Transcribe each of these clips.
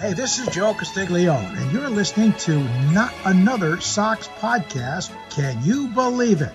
Hey, this is Joe Castiglione, and you're listening to Not Another Sox Podcast. Can you believe it?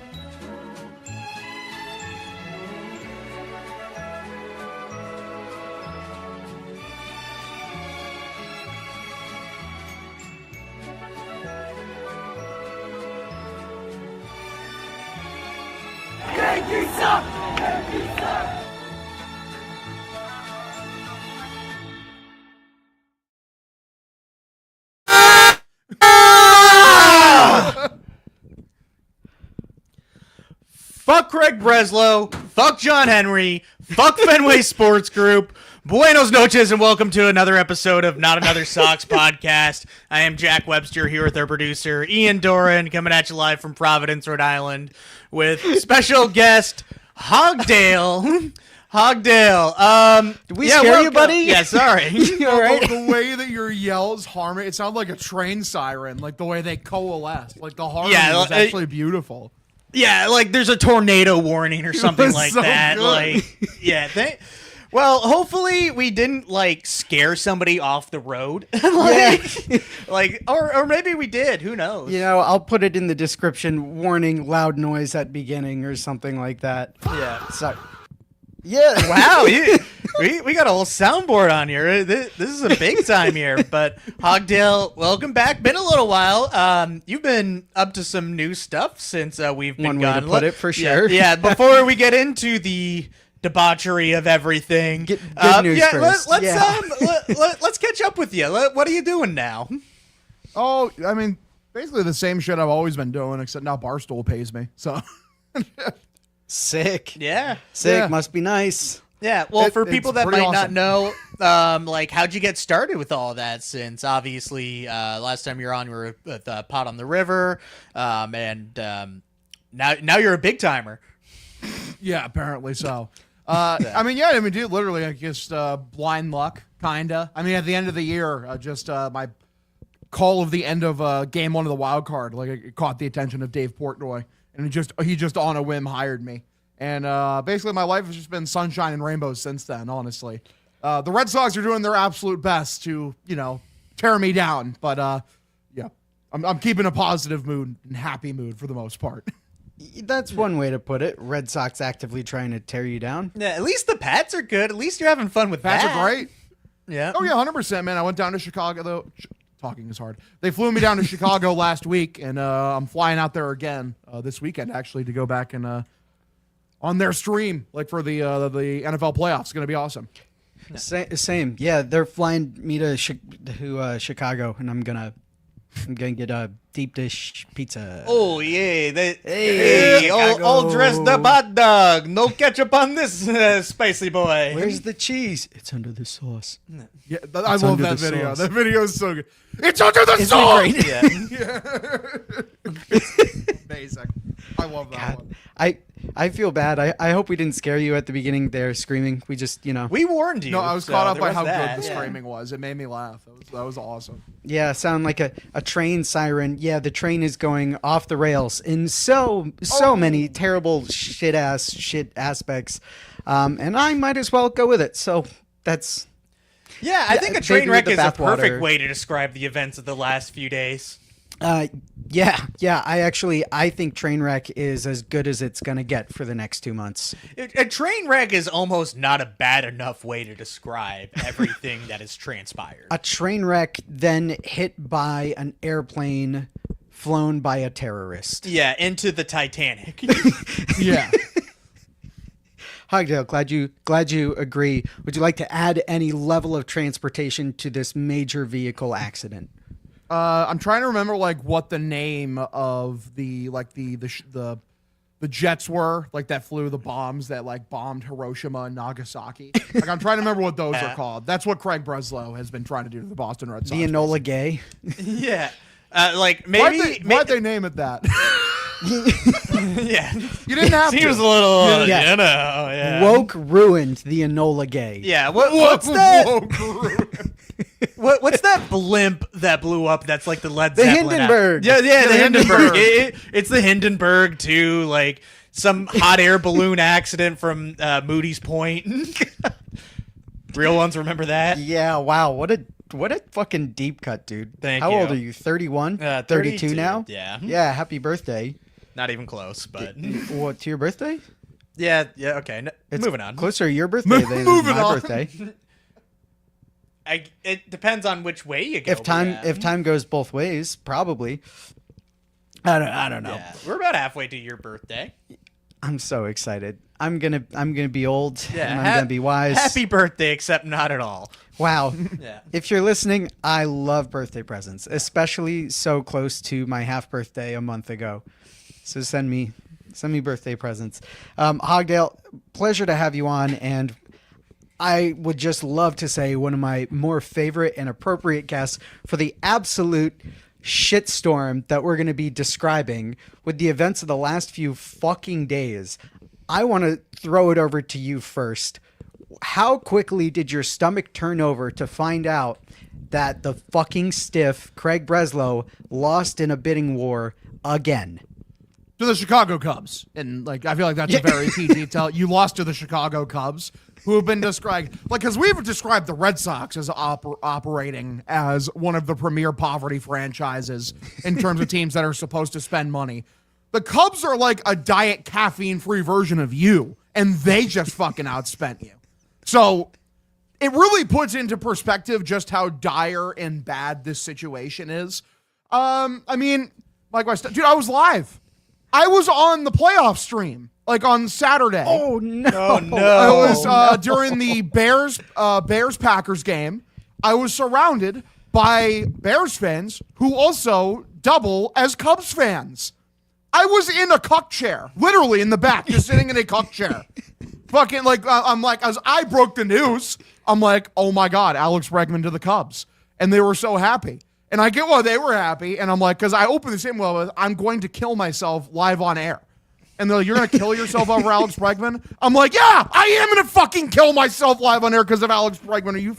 Fuck Craig Breslow, fuck John Henry, fuck Fenway Sports Group. Buenos noches and welcome to another episode of Not Another Sox Podcast. I am Jack Webster here with our producer Ian Doran, coming at you live from Providence, Rhode Island, with special guest Hogdale. Did we scare you, buddy? Yeah, sorry. All right. The way that your yells harmony, it sounded like a train siren, like the way they coalesce. Like the harmony was actually beautiful. Yeah, like there's a tornado warning or something like so that. good. Like, yeah. Well, hopefully we didn't like scare somebody off the road. Or maybe we did. Who knows? You know, I'll put it in the description. Warning: loud noise at beginning or something like that. Yeah. So, yeah. Wow. We got a whole soundboard on here. This is a big time here. But Hogdale, welcome back. Been a little while. You've been up to some new stuff since we've been One gone. way to put it, for sure. Yeah. Before we get into the debauchery of everything, Good news first. Let's catch up with you. What are you doing now? Oh, I mean, basically the same shit I've always been doing, except now Barstool pays me. So Sick. Yeah. Sick. Yeah. Must be nice. Yeah, well, for It's people that pretty might not awesome. know, like, how'd you get started with all that? Since obviously, last time you were on, you were with Pot on the River, and now you're a big timer. yeah, apparently so. I mean, dude, literally, I guess blind luck, kinda. I mean, at the end of the year, my call of the end of game one of the wild card, like it caught the attention of Dave Portnoy, and he just on a whim hired me. And basically, my life has just been sunshine and rainbows since then, honestly. The Red Sox are doing their absolute best to, tear me down. But, yeah, I'm keeping a positive mood and happy mood for the most part. That's one way to put it. Red Sox actively trying to tear you down. Yeah, at least the Pats are good. At least you're having fun with Pats that. are great. Yeah. Oh, yeah, 100%, man. I went down to Chicago, though. Talking is hard. They flew me down to Chicago last week, and I'm flying out there again this weekend, actually, to go back and on their stream, like for the NFL playoffs. It's going to be awesome. Same. Yeah, they're flying me to Chicago, and I'm gonna get a deep dish pizza. Oh yeah, Hey, all dressed up hot dog. No ketchup on this spicy boy. Where's the cheese? It's under the sauce. Yeah, I love under that the video. sauce. That video is so good. It's under the Isn't sauce. it great? Yeah. It's amazing. I love that one. I feel bad. I hope we didn't scare you at the beginning there screaming. We just, We warned you. No, I was so caught up there by was how that. good the Yeah. screaming was. It made me laugh. That was awesome. yeah, sound like a train siren. Yeah, the train is going off the rails in so many terrible shit aspects. And I might as well go with it. So that's Yeah, I think a baby train with wreck the is a bathwater. perfect way to describe the events of the last few days. yeah. I think Trainwreck is as good as it's gonna get for the next 2 months. A train wreck is almost not a bad enough way to describe everything that has transpired. A train wreck then hit by an airplane flown by a terrorist. Yeah, into the Titanic. Yeah. Hogdale, glad you agree. Would you like to add any level of transportation to this major vehicle accident? I'm trying to remember what the name of the jets were, that flew the bombs that bombed Hiroshima and Nagasaki. I'm trying to remember what those are called. That's what Craig Breslow has been trying to do to the Boston Red Sox. The Enola Gay. Yeah. Why'd they name it that? Yeah. You didn't have He to. was a little, Yeah. yeah. Woke ruined the Enola Gay. Yeah, what's that? Whoa. What's that blimp that blew up? That's like the Led The Zeppelin. Hindenburg. Yeah, the Hindenburg. Hindenburg. It's the Hindenburg too. Like some hot air balloon accident from Moody's Point. Real ones remember that? Yeah, wow. What a What a fucking deep cut, dude. Thank How you. old are you? 31? 32 32 now? Yeah. Yeah, happy birthday. Not even close, but What, to your birthday? yeah. Okay. It's moving on. Closer to your birthday than Moving my on. birthday. It depends on which way you go. If time yeah. if time goes both ways, probably. I don't know. Yeah. We're about halfway to your birthday. I'm so excited. I'm gonna be old Yeah. and I'm gonna be wise. Happy birthday, except not at all. Wow. Yeah. If you're listening, I love birthday presents, especially so close to my half birthday a month ago. So send me birthday presents. Hogdale, pleasure to have you on, and I would just love to say one of my more favorite and appropriate guests for the absolute shitstorm that we're going to be describing with the events of the last few fucking days. I want to throw it over to you first. How quickly did your stomach turn over to find out that the fucking stiff Craig Breslow lost in a bidding war again? To the Chicago Cubs. And, like, I feel like that's a very key detail. You lost to the Chicago Cubs, who have been described, like, because we've described the Red Sox as operating as one of the premier poverty franchises in terms of teams that are supposed to spend money. The Cubs are like a diet caffeine-free version of you, and they just fucking outspent you. So it really puts into perspective just how dire and bad this situation is. I mean, like, dude, I was live. I was on the playoff stream, like, on Saturday. Oh, no. Oh, no. I was during the Bears-Packers game. I was surrounded by Bears fans who also double as Cubs fans. I was in a cuck chair, literally in the back, just sitting in a cuck chair. Fucking, like, I'm like, as I broke the news, I'm like, oh my God, Alex Bregman to the Cubs. And they were so happy. And I get why they were happy. And I'm like, because I opened the same with, I'm going to kill myself live on air. And they're like, you're going to kill yourself over Alex Bregman? I'm like, yeah, I am going to fucking kill myself live on air because of Alex Bregman. Are you?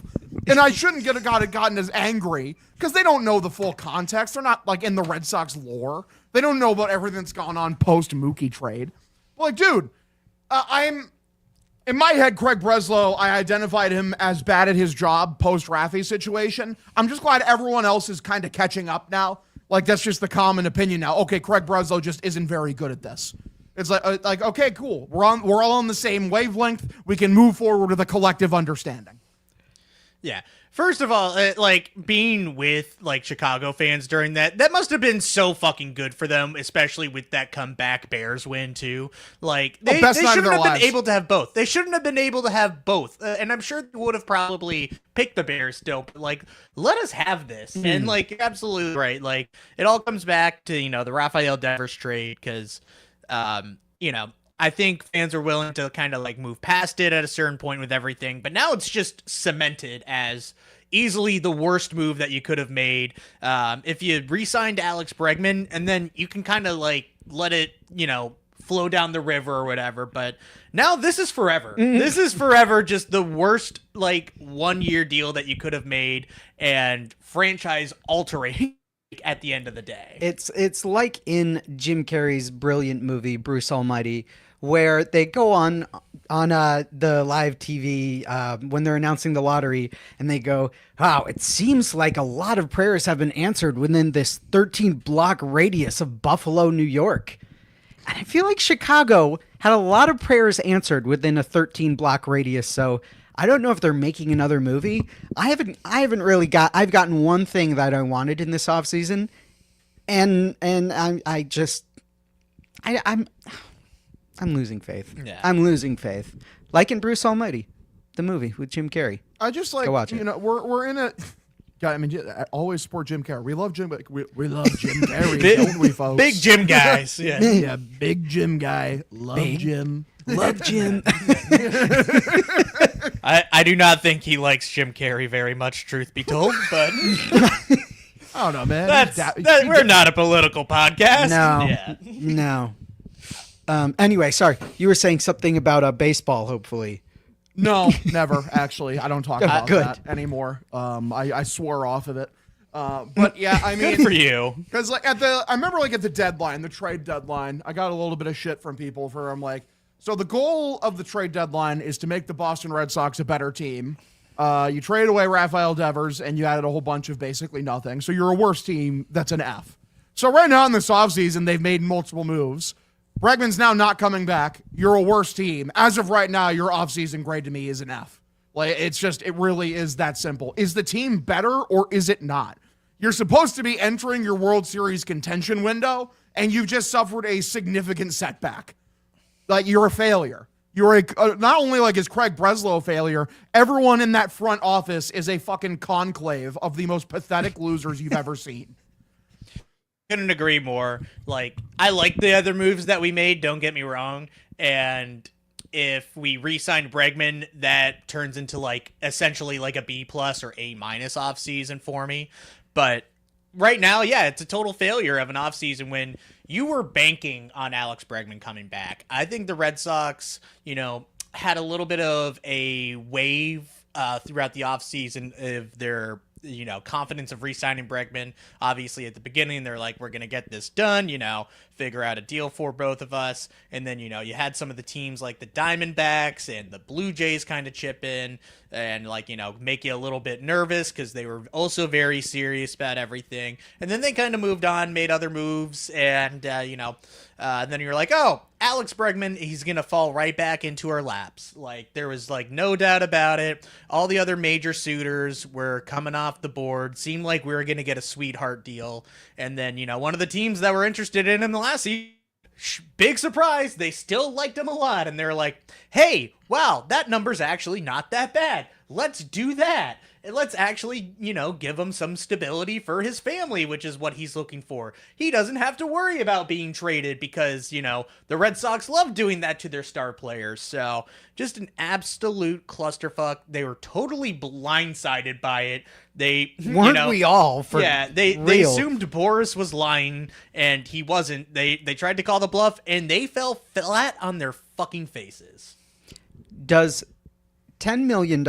And I shouldn't have gotten as angry because they don't know the full context. They're not, like, in the Red Sox lore. They don't know about everything that's gone on post-Mookie trade. But, like, dude, in my head, Craig Breslow, I identified him as bad at his job post-Raffy situation. I'm just glad everyone else is kind of catching up now. Like, that's just the common opinion now. Okay, Craig Breslow just isn't very good at this. It's like okay, cool. We're all on the same wavelength. We can move forward with a collective understanding. Yeah. First of all, like, being with, like, Chicago fans during that must have been so fucking good for them, especially with that comeback Bears win, too. Like, they shouldn't have been able to have both. They shouldn't have been able to have both. And I'm sure they would have probably picked the Bears still. But, like, let us have this. And, like, you're absolutely right. Like, it all comes back to, the Rafael Devers trade because, I think fans are willing to kind of, like, move past it at a certain point with everything, but now it's just cemented as easily the worst move that you could have made. If you re-signed Alex Bregman, and then you can kind of, like, let it, flow down the river or whatever, but now this is forever. This is forever just the worst, like, 1-year deal that you could have made and franchise altering at the end of the day. It's like in Jim Carrey's brilliant movie Bruce Almighty, where they go on the live TV when they're announcing the lottery, and they go, wow, it seems like a lot of prayers have been answered within this 13-block radius of Buffalo, New York. And I feel like Chicago had a lot of prayers answered within a 13-block radius, so I don't know if they're making another movie. I've gotten one thing that I wanted in this offseason, and I'm losing faith. Yeah. I'm losing faith. Like in Bruce Almighty, the movie with Jim Carrey. I just like, Go watch it. we're in a. Yeah, I mean, I always support Jim Carrey. We love Jim. We love Jim Carrey, don't we, folks? Big Jim guys. Yeah. Yeah, big Jim guy. Love Jim. Love Jim. I do not think he likes Jim Carrey very much, truth be told, but I don't know, man. We're not a political podcast. No. Yeah. No. Anyway, sorry. You were saying something about baseball, hopefully. No, never, actually. I don't talk about Good. that anymore. I swore off of it. But yeah, I mean, Good for you. because like I remember like at the deadline, the trade deadline, I got a little bit of shit from people I'm like, so the goal of the trade deadline is to make the Boston Red Sox a better team. You traded away Rafael Devers, and you added a whole bunch of basically nothing. So you're a worse team. That's an F. So right now in this offseason, they've made multiple moves. Bregman's now not coming back. You're a worse team. As of right now, your offseason grade to me is an F. Like, it really is that simple. Is the team better or is it not? You're supposed to be entering your World Series contention window, and you've just suffered a significant setback. Like, you're a failure. You're not only like is Craig Breslow a failure, everyone in that front office is a fucking conclave of the most pathetic losers you've ever seen. Couldn't agree more. Like, I like the other moves that we made, don't get me wrong. And if we re-signed Bregman, that turns into like essentially like a B+ or A- offseason for me. But right now, yeah, it's a total failure of an offseason when you were banking on Alex Bregman coming back. I think the Red Sox, had a little bit of a wave throughout the offseason of their confidence of re-signing Bregman. Obviously, at the beginning, they're like, we're going to get this done, figure out a deal for both of us. And then, you had some of the teams like the Diamondbacks and the Blue Jays kind of chip in and make you a little bit nervous because they were also very serious about everything. And then they kind of moved on, made other moves, and, then you're like, oh, Alex Bregman, he's going to fall right back into our laps. Like, there was, no doubt about it. All the other major suitors were coming off the board. Seemed like we were going to get a sweetheart deal. And then, one of the teams that were interested in him the last season, big surprise, they still liked him a lot. And they're like, hey, wow, that number's actually not that bad. Let's do that. And let's actually, give him some stability for his family, which is what he's looking for. He doesn't have to worry about being traded because, the Red Sox love doing that to their star players. So just an absolute clusterfuck. They were totally blindsided by it. They weren't we all? They assumed Boris was lying and he wasn't. They tried to call the bluff and they fell flat on their fucking faces. Does $10 million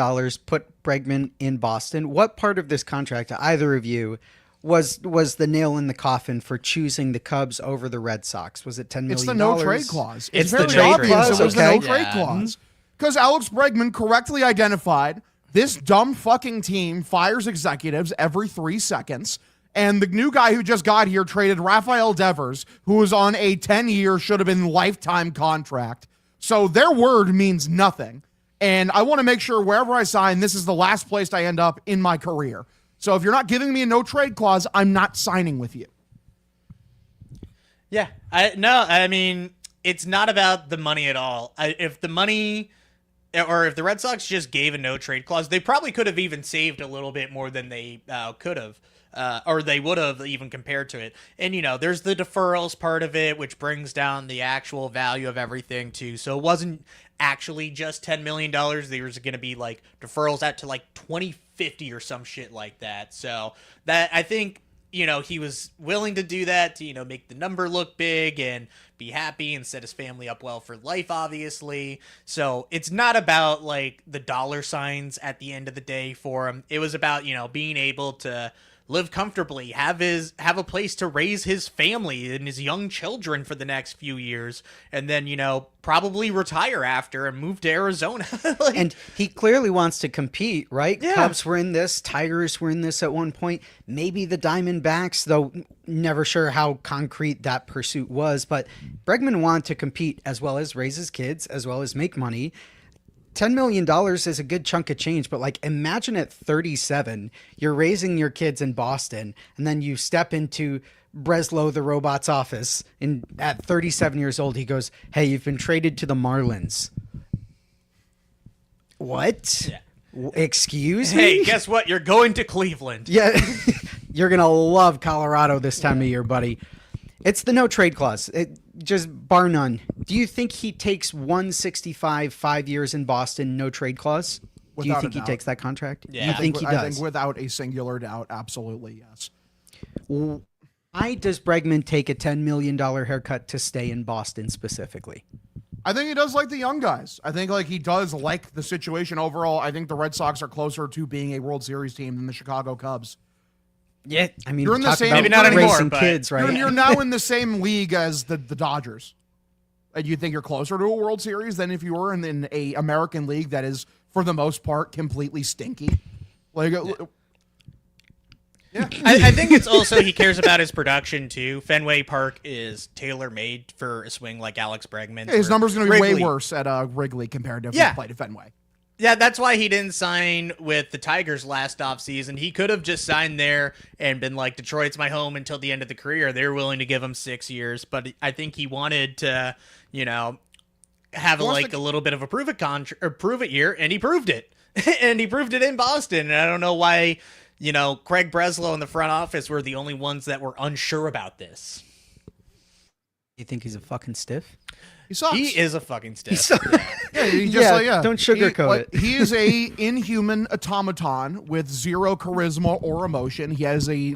put Bregman in Boston? What part of this contract, either of you, was the nail in the coffin for choosing the Cubs over the Red Sox? Was it $10 million? It's the no trade clause. It's very the trade obvious clause. it was Okay. the no trade clause. Because Alex Bregman correctly identified this dumb fucking team fires executives every 3 seconds. And the new guy who just got here traded Rafael Devers, who was on a 10-year, should have been lifetime contract. So their word means nothing. And I want to make sure wherever I sign, this is the last place I end up in my career. So if you're not giving me a no trade clause, I'm not signing with you. Yeah. I mean, it's not about the money at all. If the Red Sox just gave a no trade clause, they probably could have even saved a little bit more than they could have. Or they would have even compared to it. And, there's the deferrals part of it, which brings down the actual value of everything, too. So it wasn't actually just $10 million. There was going to be, deferrals out to, 2050 or some shit like that. So that, I think, he was willing to do that to, make the number look big and be happy and set his family up well for life, obviously. So it's not about, the dollar signs at the end of the day for him. It was about, being able to live comfortably, have a place to raise his family and his young children for the next few years, and then, probably retire after and move to Arizona. And he clearly wants to compete, right? Yeah. Cubs were in this, Tigers were in this at one point, maybe the Diamondbacks, though never sure how concrete that pursuit was, but Bregman wanted to compete as well as raise his kids, as well as make money. $10 million is a good chunk of change, but imagine at 37, you're raising your kids in Boston, and then you step into Breslow the robot's office, and at 37 years old, he goes, hey, you've been traded to the Marlins. What? Yeah. Excuse me? Hey, guess what? You're going to Cleveland. Yeah, you're going to love Colorado this time of year, buddy. It's the no trade clause. Just bar none. Do you think he takes 165, 5 years in Boston, no trade clause? Do you Without think a he doubt. takes that contract? Yeah. You think he I does? think without a singular doubt, absolutely yes. Why does Bregman take a $10 million haircut to stay in Boston specifically? I think he does like the young guys. I think he does like the situation overall. I think the Red Sox are closer to being a World Series team than the Chicago Cubs. Yeah, I mean, You're in the talk same- about Maybe not anymore, racing but kids, right? You're now in the same league as the Dodgers. And you think you're closer to a World Series than if you were in a American league that is for the most part, completely stinky. Like, yeah. I think it's also he cares about his production too. Fenway Park is tailor-made for a swing like Alex Bregman. His numbers going to be way Wrigley. worse at Wrigley compared to if Yeah. he played at Fenway. Yeah, that's why he didn't sign with the Tigers last offseason. He could have just signed there and been like, Detroit's my home until the end of the career. They're willing to give him 6 years. But I think he wanted to, have a little bit of a prove it year, and he proved it. And he proved it in Boston. And I don't know why, Craig Breslow and the front office were the only ones that were unsure about this. You think he's a fucking stiff? He sucks. He is a fucking stiff. Don't sugarcoat it. He is a inhuman automaton with zero charisma or emotion. He has a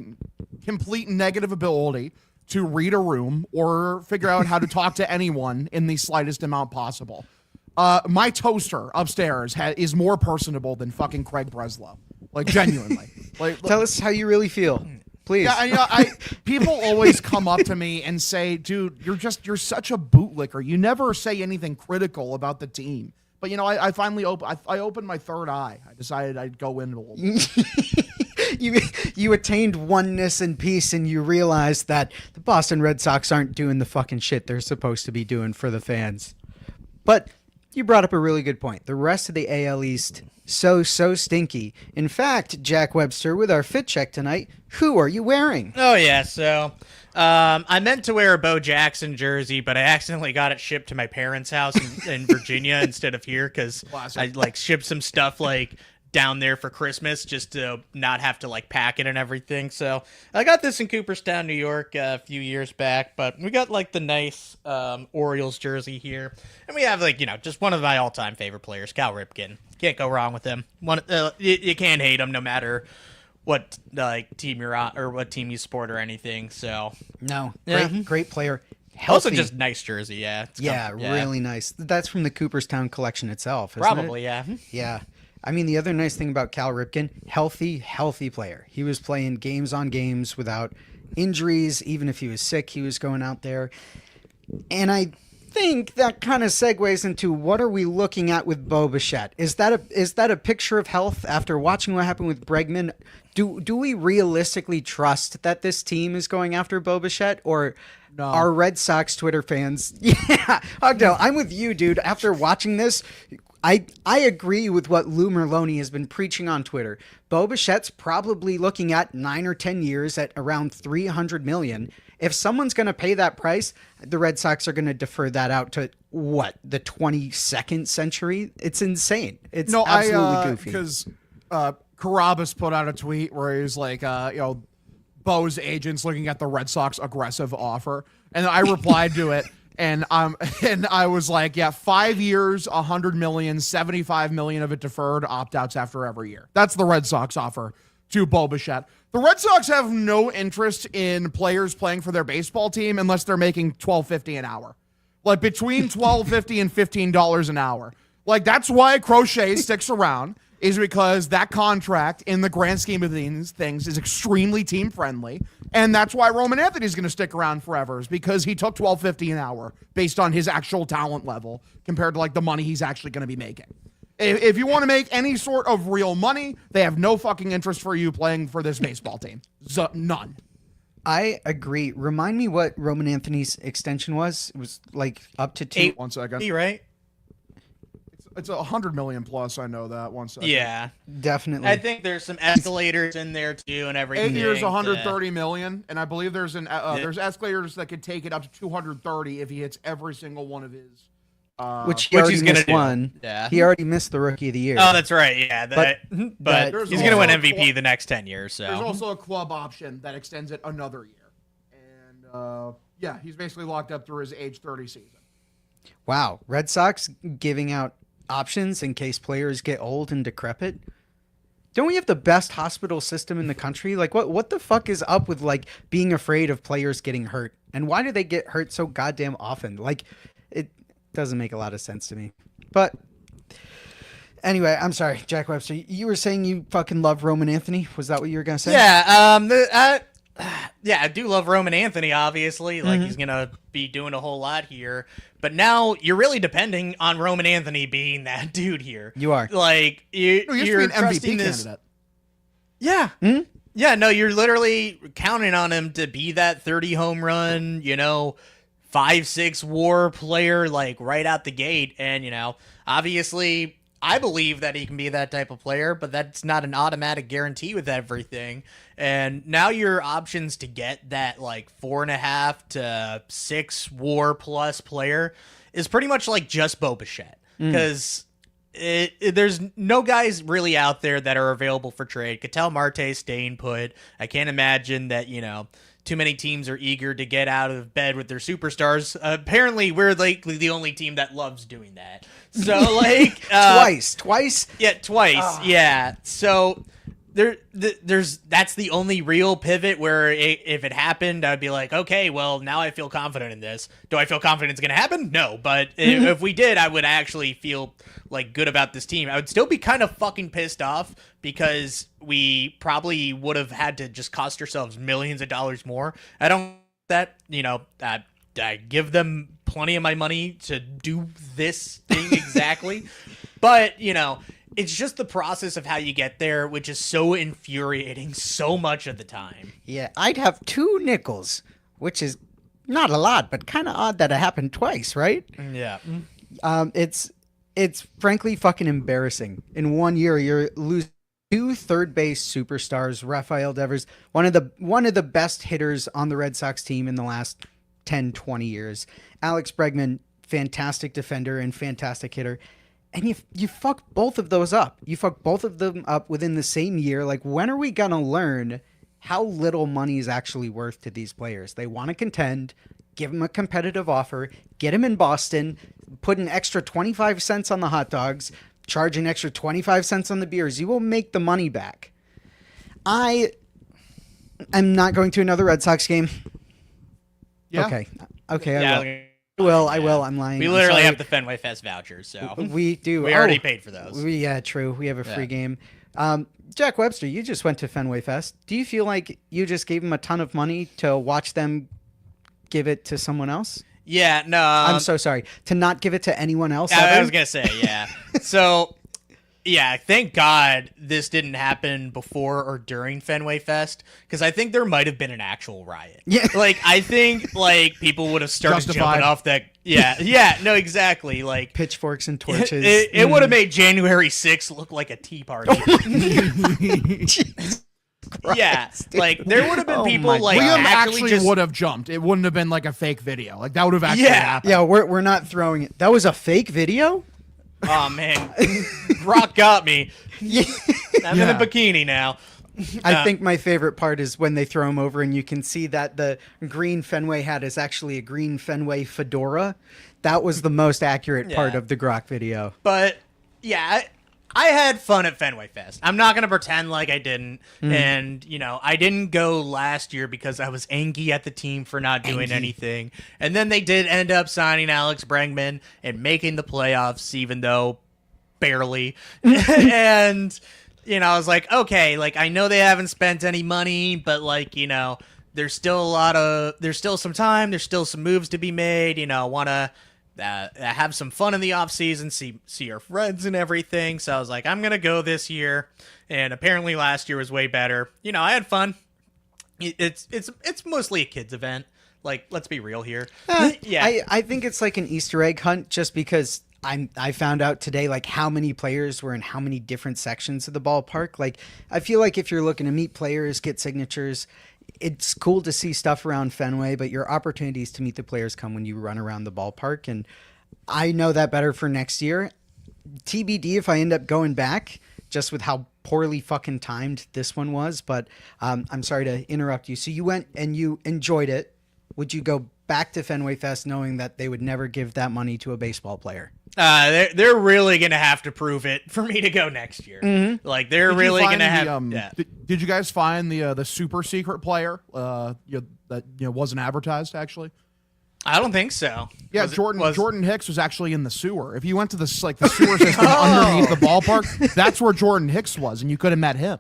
complete negative ability to read a room or figure out how to talk to anyone in the slightest amount possible. My toaster upstairs is more personable than fucking Craig Breslow. Like, genuinely. Tell us how you really feel. Please. Yeah, people always come up to me and say, dude, you're such a bootlicker. You never say anything critical about the team. But, I finally opened my third eye. I decided I'd go in a little bit. You attained oneness and peace, and you realized that the Boston Red Sox aren't doing the fucking shit they're supposed to be doing for the fans. But you brought up a really good point. The rest of the AL East, so stinky. In fact, Jack Webster, with our fit check tonight, who are you wearing? Oh, yeah, so I meant to wear a Bo Jackson jersey, but I accidentally got it shipped to my parents' house in Virginia instead of here because I shipped some stuff down there for Christmas just to not have to pack it and everything. So I got this in Cooperstown, New York a few years back, but we got the nice Orioles jersey here. And we have just one of my all-time favorite players, Cal Ripken. Can't go wrong with him. You can't hate him no matter what team you're on or what team you support or anything. So no, yeah. Great player. Healthy. Also just nice jersey, yeah. Really nice. That's from the Cooperstown collection itself, isn't Probably, it? yeah. Yeah. I mean, the other nice thing about Cal Ripken, healthy player. He was playing games on games without injuries. Even if he was sick, he was going out there. And I think that kind of segues into what are we looking at with Bo Bichette? Is that a picture of health after watching what happened with Bregman? Do we realistically trust that this team is going after Bo Bichette, or No. are Red Sox Twitter fans? Yeah, Hugdo, I'm with you, dude. After watching this, I agree with what Lou Merloni has been preaching on Twitter. Bo Bichette's probably looking at 9 or 10 years at around $300 million. If someone's going to pay that price, the Red Sox are going to defer that out to the 22nd century. It's insane. It's absolutely goofy. Because Carabas put out a tweet where he was like, Bo's agent's looking at the Red Sox aggressive offer, and I replied to it. And I was like, yeah, 5 years, $100 million, $75 million of it deferred, opt-outs after every year. That's the Red Sox offer to Bo Bichette. The Red Sox have no interest in players playing for their baseball team unless they're making $12.50 an hour. Between $12.50 and $15 an hour. That's why Crochet sticks around, is because that contract, in the grand scheme of these things, is extremely team friendly. And that's why Roman Anthony's going to stick around forever, is because he took $12.50 an hour based on his actual talent level compared to the money he's actually going to be making. If you want to make any sort of real money, they have no fucking interest for you playing for this baseball team. None. I agree. Remind me what Roman Anthony's extension was. It was up to 2. 1 second. Right? It's $100 million plus. I know that. 1 second. Yeah, Definitely. I think there's some escalators in there too, and everything. 8 years, $130 million, and I believe there's there's escalators that could take it up to 230 if he hits every single one of his. Which he already missed one. Yeah. He already missed the Rookie of the Year. Oh, that's right. Yeah, but There's he's gonna win also a MVP the next 10 years. So there's also a club option that extends it another year, and he's basically locked up through his age 30 season. Wow, Red Sox giving out options in case players get old and decrepit. Don't we have the best hospital system in the country? What the fuck is up with being afraid of players getting hurt? And why do they get hurt so goddamn often? It doesn't make a lot of sense to me. But anyway, I'm sorry, Jack Webster. You were saying you fucking love Roman Anthony. Was that what you were gonna say? yeah, Yeah, I do love Roman Anthony, obviously. Like, he's going to be doing a whole lot here. But now you're really depending on Roman Anthony being that dude here. You are. Like, you're an trusting MVP this. candidate. Yeah. Yeah, no, you're literally counting on him to be that 30 home run, 5-6 WAR player, like, right out the gate. And, obviously, I believe that he can be that type of player, but that's not an automatic guarantee with everything. And now your options to get that, like, 4.5 to 6 WAR plus player is pretty much like just Bo Bichette. Because there's no guys really out there that are available for trade. Ketel Marte's staying put. I can't imagine that, too mmany teams are eager to get out of bed with their superstars. Apparently, we're like the only team that loves doing that. So, like... Twice? Yeah, twice. Yeah. So... That's the only real pivot where if it happened, I'd be like, okay, well, now I feel confident in this. Do I feel confident it's going to happen? No, but if we did, I would actually feel like good about this team. I would still be kind of fucking pissed off because we probably would have had to just cost ourselves millions of dollars more. I don't I give them plenty of my money to do this thing exactly, but it's just the process of how you get there, which is so infuriating so much of the time. Yeah, I'd have 2 nickels, which is not a lot, but kind of odd that it happened twice, right? Yeah. It's frankly fucking embarrassing. In 1 year, you're losing 2 third base superstars, Rafael Devers, one of the best hitters on the Red Sox team in the last 10, 20 years. Alex Bregman, fantastic defender and fantastic hitter. And you fuck both of those up. You fuck both of them up within the same year. Like, when are we going to learn how little money is actually worth to these players? They want to contend. Give them a competitive offer. Get them in Boston. Put an extra 25 cents on the hot dogs. Charge an extra 25 cents on the beers. You will make the money back. I am not going to another Red Sox game. Yeah. Okay, Yeah, I will. I will. I'm lying. we I'm literally sorry. have the Fenway Fest vouchers, so We do. we already paid for those. Yeah, true. We have a free game. Jack Webster, you just went to Fenway Fest. Do you feel like you just gave them a ton of money to watch them give it to someone else? Yeah, no. I'm so sorry. To not give it to anyone else? I ever? was going to say, yeah. So, yeah, thank God this didn't happen before or during Fenway Fest, because I think there might have been an actual riot. Yeah. Like, I think, like, people would have started Justified. jumping off that. Yeah, no, exactly. Like, Pitchforks and torches. it would have made January 6th look like a tea party. Yeah, like, there would have been Oh people, my like, Liam actually actually just... would have jumped. It wouldn't have been like a fake video. Like, that would have actually Yeah. happened. Yeah, we're not throwing it. That was a fake video? Oh, man. Rock got me. I'm in a bikini now. I think my favorite part is when they throw him over and you can see that the green Fenway hat is actually a green Fenway fedora. That was the most accurate part Yeah. of the Grok video. But, yeah, I had fun at Fenway Fest. I'm not going to pretend like I didn't. And, I didn't go last year because I was angry at the team for not doing anything. And then they did end up signing Alex Bregman and making the playoffs, even though barely. And, I was like, okay, like, I know they haven't spent any money, but, like, there's still some time. There's still some moves to be made. I want to have some fun in the off season, see our friends and everything. So I was like, I'm gonna go this year, and apparently last year was way better. I had fun. It's mostly a kids event. Like, let's be real here. Yeah, I think it's like an Easter egg hunt just because I found out today like how many players were in how many different sections of the ballpark. Like, I feel like if you're looking to meet players, get signatures, it's cool to see stuff around Fenway, but your opportunities to meet the players come when you run around the ballpark. And I know that better for next year. TBD if I end up going back, just with how poorly fucking timed this one was. But I'm sorry to interrupt you. So you went and you enjoyed it. Would you go back to Fenway Fest knowing that they would never give that money to a baseball player? They're really gonna have to prove it for me to go next year. Like, they're Did you really find gonna have. the, Yeah. Did you guys find the super secret player that wasn't advertised actually? I don't think so. Yeah, Was it- Jordan Hicks was actually in the sewer. If you went to the sewer system underneath the ballpark, that's where Jordan Hicks was, and you could have met him.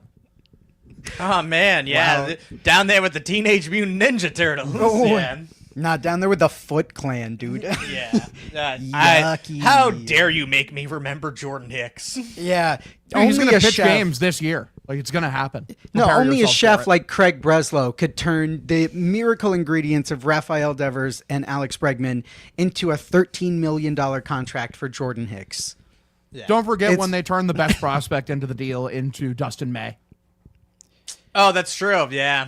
Oh man, yeah, Wow. down there with the Teenage Mutant Ninja Turtles. Oh, Yeah. Not down there with the Foot Clan, dude. Yeah. Yucky. How dare you make me remember Jordan Hicks? Yeah. Dude, he's only gonna a pitch chef. games this year. Like it's gonna happen. No, Prepare only a yourself for chef it. like Craig Breslow could turn the miracle ingredients of Raphael Devers and Alex Bregman into a $13 million contract for Jordan Hicks. Don't forget It's- when they turned the best prospect into the deal into Dustin May. Oh, that's true. Yeah.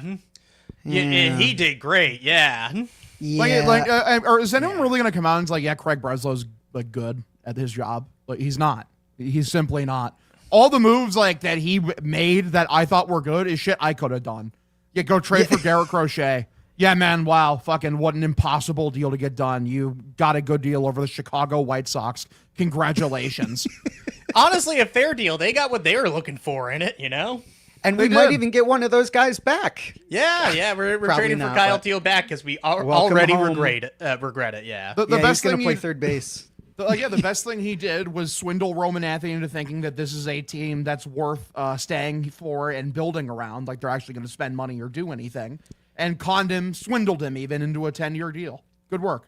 He did great. Yeah. Yeah. Or is anyone really gonna come out and say, like, yeah, Craig Breslow's like good at his job? Like he's not. He's simply not. All the moves like that he made that I thought were good is shit I could have done. Yeah, go trade for Garrett Crochet. Yeah, man, wow, fucking what an impossible deal to get done. You got a good deal over the Chicago White Sox. Congratulations. Honestly, a fair deal. They got what they were looking for in it, you know? and we they might did. even get one of those guys back. Yeah, we're Probably trading for not, Kyle but- Teal back because we Welcome already home. regret it. Yeah. The Yeah, he's best going thing to play he- third base. The best thing he did was swindle Roman Anthony into thinking that this is a team that's worth staying for and building around, like they're actually going to spend money or do anything, and conned him, swindled him even into a 10-year deal. Good work.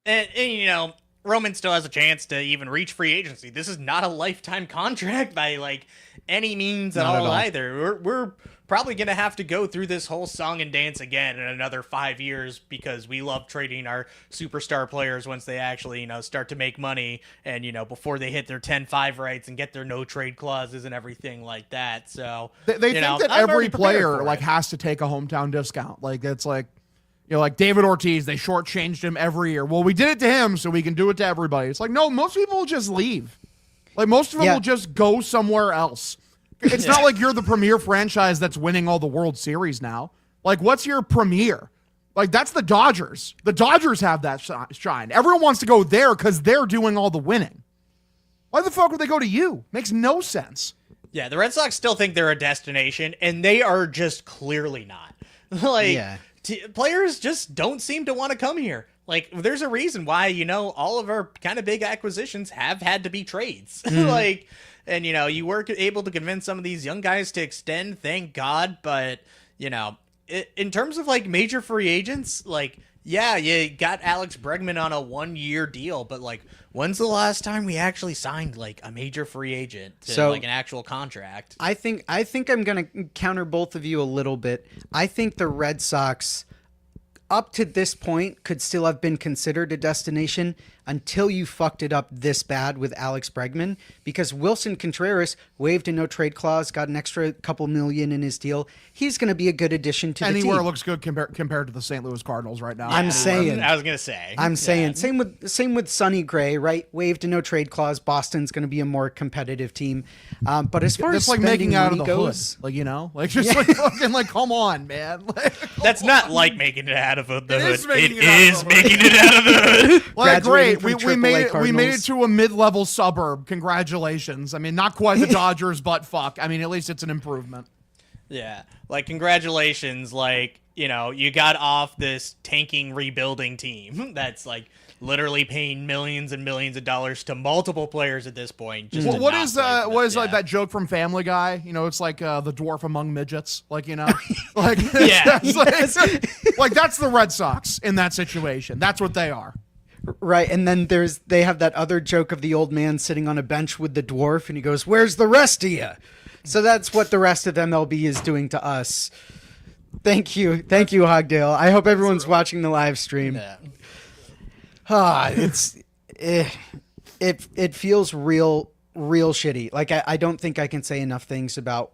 And you know, Roman still has a chance to even reach free agency. This is not a lifetime contract by like any means at Not at all all. either. We're probably gonna have to go through this whole song and dance again in another 5 years because we love trading our superstar players once they actually, you know, start to make money and, you know, before they hit their 10-5 rights and get their no trade clauses and everything like that. So They you think know, that I'm every already prepared player for like it. has to take a hometown discount. Like it's like, you know, like David Ortiz, they shortchanged him every year. Well, we did it to him, so we can do it to everybody. It's like, no, most people will just leave. Like most of them Yeah. will just go somewhere else. It's not like you're the premier franchise that's winning all the World Series now. Like, what's your premier? Like, that's the Dodgers. The Dodgers have that shine. Everyone wants to go there because they're doing all the winning. Why the fuck would they go to you? Makes no sense. Yeah, the Red Sox still think they're a destination, and they are just clearly not. Like, Yeah. players just don't seem to want to come here. Like, there's a reason why, you know, all of our kind of big acquisitions have had to be trades. Like, and, you know, you were able to convince some of these young guys to extend, thank God, but, you know, in terms of, like, major free agents, like, yeah, you got Alex Bregman on a 1-year deal, but, like, when's the last time we actually signed, like, a major free agent to, like, an actual contract? I think I'm going to counter both of you a little bit. I think the Red Sox, up to this point, could still have been considered a destination until you fucked it up this bad with Alex Bregman, because Wilson Contreras waived a no-trade clause, got an extra couple million in his deal. He's going to be a good addition to the Anywhere team. looks good compared to the St. Louis Cardinals right now. I'm saying. I was gonna say. I'm saying same with Sonny Gray, right? Waived a no trade clause. Boston's going to be a more competitive team. But as far as That's like spending making out of money the goes, hood. Like, you know? Like, just like fucking, like, come on, man. Like, That's not like making it out of the hood. is It making it is out of the hood. making it out of the hood. like Graduating great. from We made AAA it. We made it Cardinals. to a mid-level suburb. Congratulations. I mean, not quite the Dodgers, but fuck. I mean, at least it's an improvement. Yeah, like congratulations, like, you know, you got off this tanking rebuilding team that's like literally paying millions and millions of dollars to multiple players at this point. Just to What not is play for them. what is like Yeah. that joke from Family Guy? You know, it's like the dwarf among midgets. Like, you know, like Yeah. it's like that's the Red Sox in that situation. That's what they are. right? And then they have that other joke of the old man sitting on a bench with the dwarf, and he goes, "Where's the rest of you?" So that's what the rest of MLB is doing to us. Thank you, Hogdale. I hope everyone's watching the live stream. Yeah. It feels real shitty. Like I don't think I can say enough things about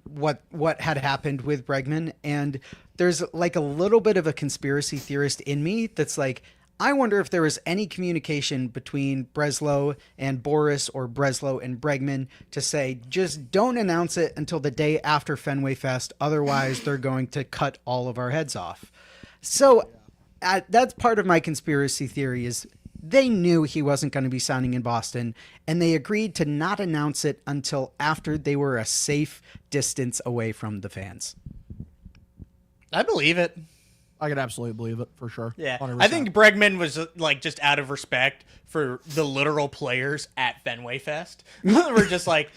what had happened with Bregman, and there's like a little bit of a conspiracy theorist in me that's like, I wonder if there was any communication between Breslow and Boris or Breslow and Bregman to say, just don't announce it until the day after Fenway Fest, otherwise they're going to cut all of our heads off. So that's part of my conspiracy theory is they knew he wasn't going to be signing in Boston, and they agreed to not announce it until after they were a safe distance away from the fans. I believe it. I could absolutely believe it for sure. Yeah, 100%. I think Bregman was like just out of respect for the literal players at Fenway Fest. We're just like,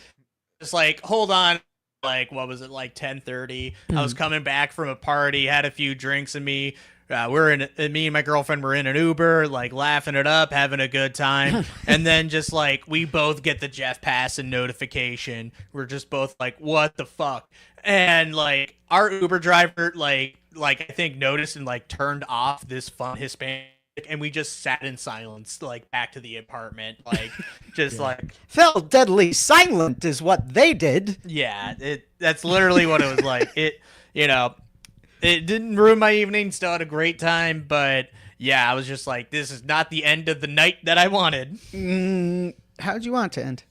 hold on, like, what was it, like 10:30. I was coming back from a party, had a few drinks, and me and my girlfriend were in an Uber, like laughing it up, having a good time. And then just like we both get the Jeff Passan notification. We're just both like, what the fuck? And like our Uber driver like I think noticed and like turned off this fun Hispanic, and we just sat in silence, like back to the apartment, like just like Fell deadly silent is what they did. yeah, that's literally what it was like. It didn't ruin my evening. Still had a great time, but yeah, I was just like, this is not the end of the night that I wanted. How'd you want it to end?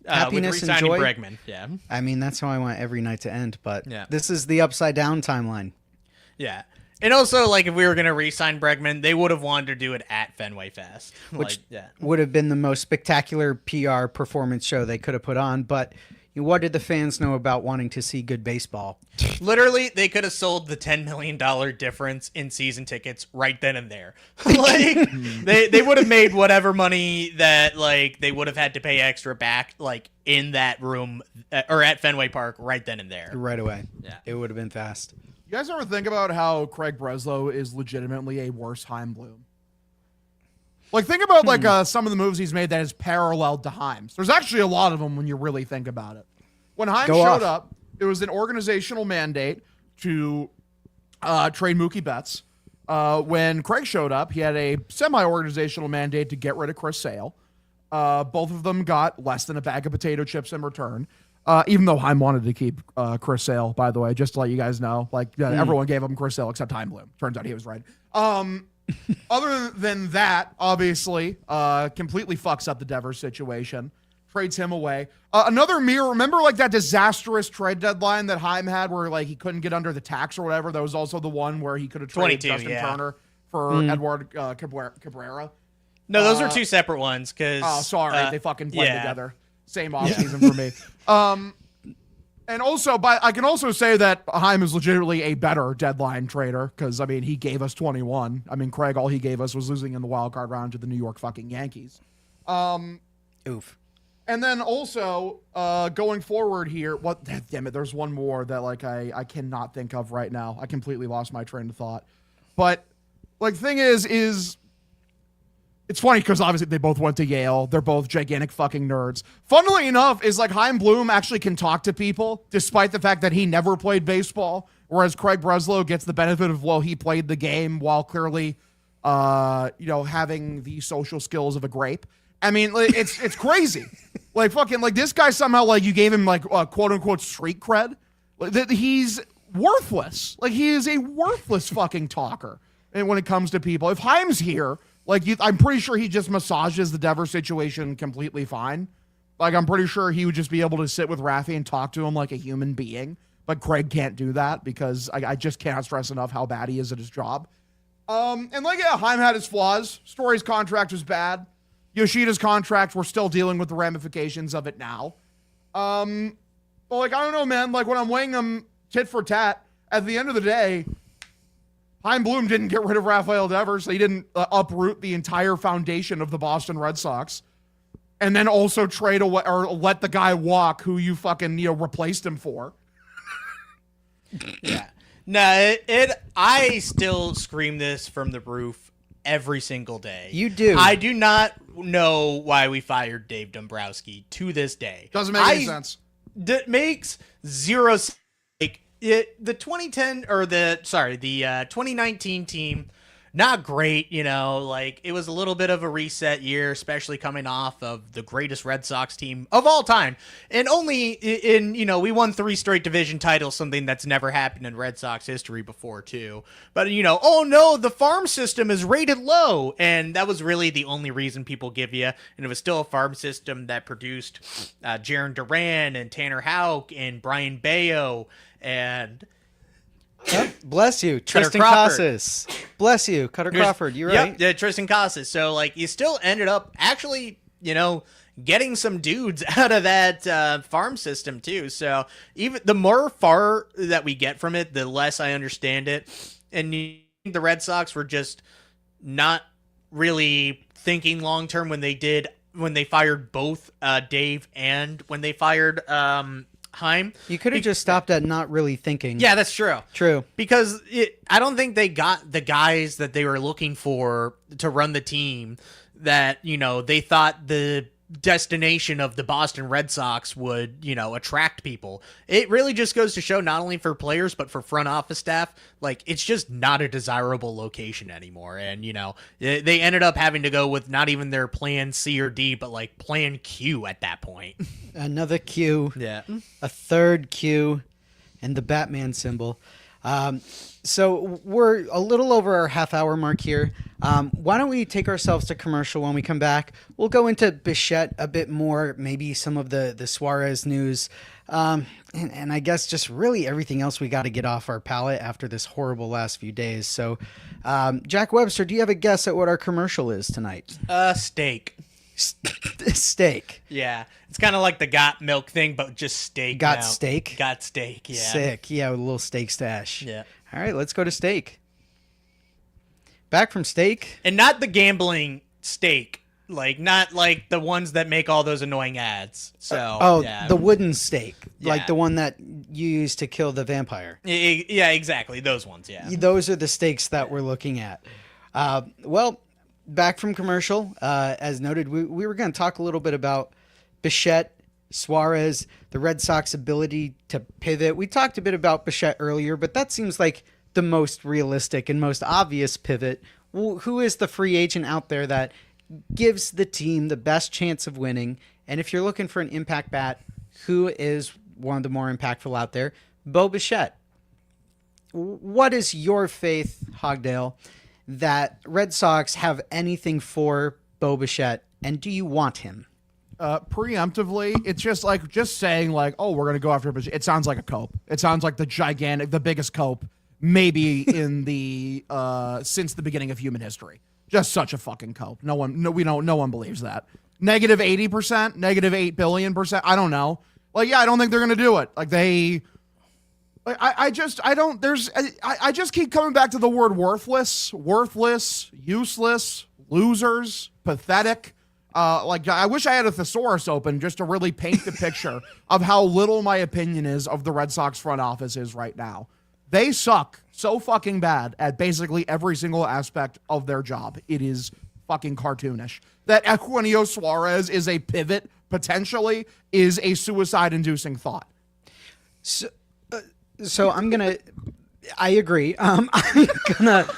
With Happiness and re-signing joy? Bregman. Yeah. I mean, that's how I want every night to end, but Yeah. this is the upside down timeline. Yeah. And also, like, if we were going to re-sign Bregman, they would have wanted to do it at Fenway Fest. Which like, yeah. would have been the most spectacular PR performance show they could have put on, but what did the fans know about wanting to see good baseball? Literally, they could have sold the $10 million difference in season tickets right then and there. Like, they would have made whatever money that, like, they would have had to pay extra back, like, in that room or at Fenway Park right then and there. Right away. Yeah. It would have been fast. You guys ever think about how Craig Breslow is legitimately a worse Heim Bloom? Like, think about like some of the moves he's made that is paralleled to Heim's. There's actually a lot of them when you really think about it. When Heim showed up, it was an organizational mandate to trade Mookie Betts. When Craig showed up, he had a semi-organizational mandate to get rid of Chris Sale. Both of them got less than a bag of potato chips in return. Even though Heim wanted to keep Chris Sale, by the way, just to let you guys know. Like, everyone gave him Chris Sale except Heim Bloom. Turns out he was right. Other than that, obviously, completely fucks up the Devers situation. Trades him away. Another mirror. Remember, like, that disastrous trade deadline that Heim had where, like, he couldn't get under the tax or whatever? That was also the one where he could have traded Justin Turner for Edward Cabrera. No, those are two separate ones. Oh, sorry. They fucking played together. Same offseason for me. And also, I can also say that Heim is legitimately a better deadline trader because, I mean, he gave us 21. I mean, Craig, all he gave us was losing in the wild card round to the New York fucking Yankees. Oof. And then also, going forward here, damn it, there's one more that, like, I cannot think of right now. I completely lost my train of thought. But, like, the thing is it's funny because obviously they both went to Yale. They're both gigantic fucking nerds. Funnily enough, is like Heim Bloom actually can talk to people despite the fact that he never played baseball, whereas Craig Breslow gets the benefit of, well, he played the game while clearly, having the social skills of a grape. I mean, it's crazy. Like fucking like this guy somehow like you gave him like quote unquote street cred. Like, he's worthless. Like he is a worthless fucking talker. And when it comes to people, if Heim's here. Like, I'm pretty sure he just massages the Devers situation completely fine. Like, I'm pretty sure he would just be able to sit with Rafi and talk to him like a human being. But Craig can't do that because I just can't stress enough how bad he is at his job. And, like, yeah, Heim had his flaws. Story's contract was bad. Yoshida's contract, we're still dealing with the ramifications of it now. But, like, I don't know, man. Like, when I'm weighing them tit for tat, at the end of the day, Heim Bloom didn't get rid of Rafael Devers. He didn't uproot the entire foundation of the Boston Red Sox. And then also trade away or let the guy walk who you fucking, replaced him for. Yeah. No, I still scream this from the roof every single day. You do. I do not know why we fired Dave Dombrowski to this day. Doesn't make any sense. That makes zero sense. The 2019 team, not great, like it was a little bit of a reset year, especially coming off of the greatest Red Sox team of all time. And only we won 3 straight division titles, something that's never happened in Red Sox history before too. But oh no, the farm system is rated low. And that was really the only reason people give you. And it was still a farm system that produced Jarren Duran and Tanner Houck and Brian Bayo and bless you, Tristan Crawford. Casas. Bless you, Cutter Crawford. You're right. Yeah, Tristan Casas. So like, you still ended up actually, getting some dudes out of that farm system too. So even the more far that we get from it, the less I understand it. And the Red Sox were just not really thinking long term when they fired both Dave and when they fired Heim. You could have just stopped at not really thinking. Yeah, that's true. True. Because I don't think they got the guys that they were looking for to run the team that, they thought the destination of the Boston Red Sox would, attract people. It really just goes to show, not only for players, but for front office staff, like, it's just not a desirable location anymore. And, they ended up having to go with not even their plan C or D, but like plan Q at that point. Another Q. Yeah. A third Q, and the Batman symbol. So we're a little over our half-hour mark here. Why don't we take ourselves to commercial? When we come back, we'll go into Bichette a bit more, maybe some of the Suarez news, and I guess just really everything else we got to get off our palate after this horrible last few days. So, Jack Webster, do you have a guess at what our commercial is tonight? Steak. Steak. Yeah. It's kind of like the got milk thing, but just steak. Got now. steak? Got steak, yeah. Sick. Yeah, with a little steak stash. Yeah. All right, let's go to steak. Back from steak. And not the gambling steak. Like, not like the ones that make all those annoying ads. So, yeah. The wooden steak. Yeah. Like the one that you use to kill the vampire. Yeah, exactly. Those ones, yeah. Those are the steaks that we're looking at. Well, back from commercial, as noted, we were going to talk a little bit about Bichette, Suarez, the Red Sox ability to pivot. We talked a bit about Bichette earlier, but that seems like the most realistic and most obvious pivot. Who is the free agent out there that gives the team the best chance of winning? And if you're looking for an impact bat, who is one of the more impactful out there? Bo Bichette. What is your faith, Hogdale, that Red Sox have anything for Bo Bichette, and do you want him? Preemptively, it's just saying like, oh, we're gonna go after Bichette. It sounds like a cope. It sounds like the biggest cope maybe in the since the beginning of human history. Just such a fucking cope. No one believes that. -80%, -8 billion%. I don't know. Like, yeah, I don't think they're gonna do it. Like I just keep coming back to the word worthless, useless, losers, pathetic. I wish I had a thesaurus open just to really paint the picture of how little my opinion is of the Red Sox front office is right now. They suck so fucking bad at basically every single aspect of their job. It is fucking cartoonish. That Eugenio Suarez is a pivot, potentially, is a suicide-inducing thought. So I agree. I'm gonna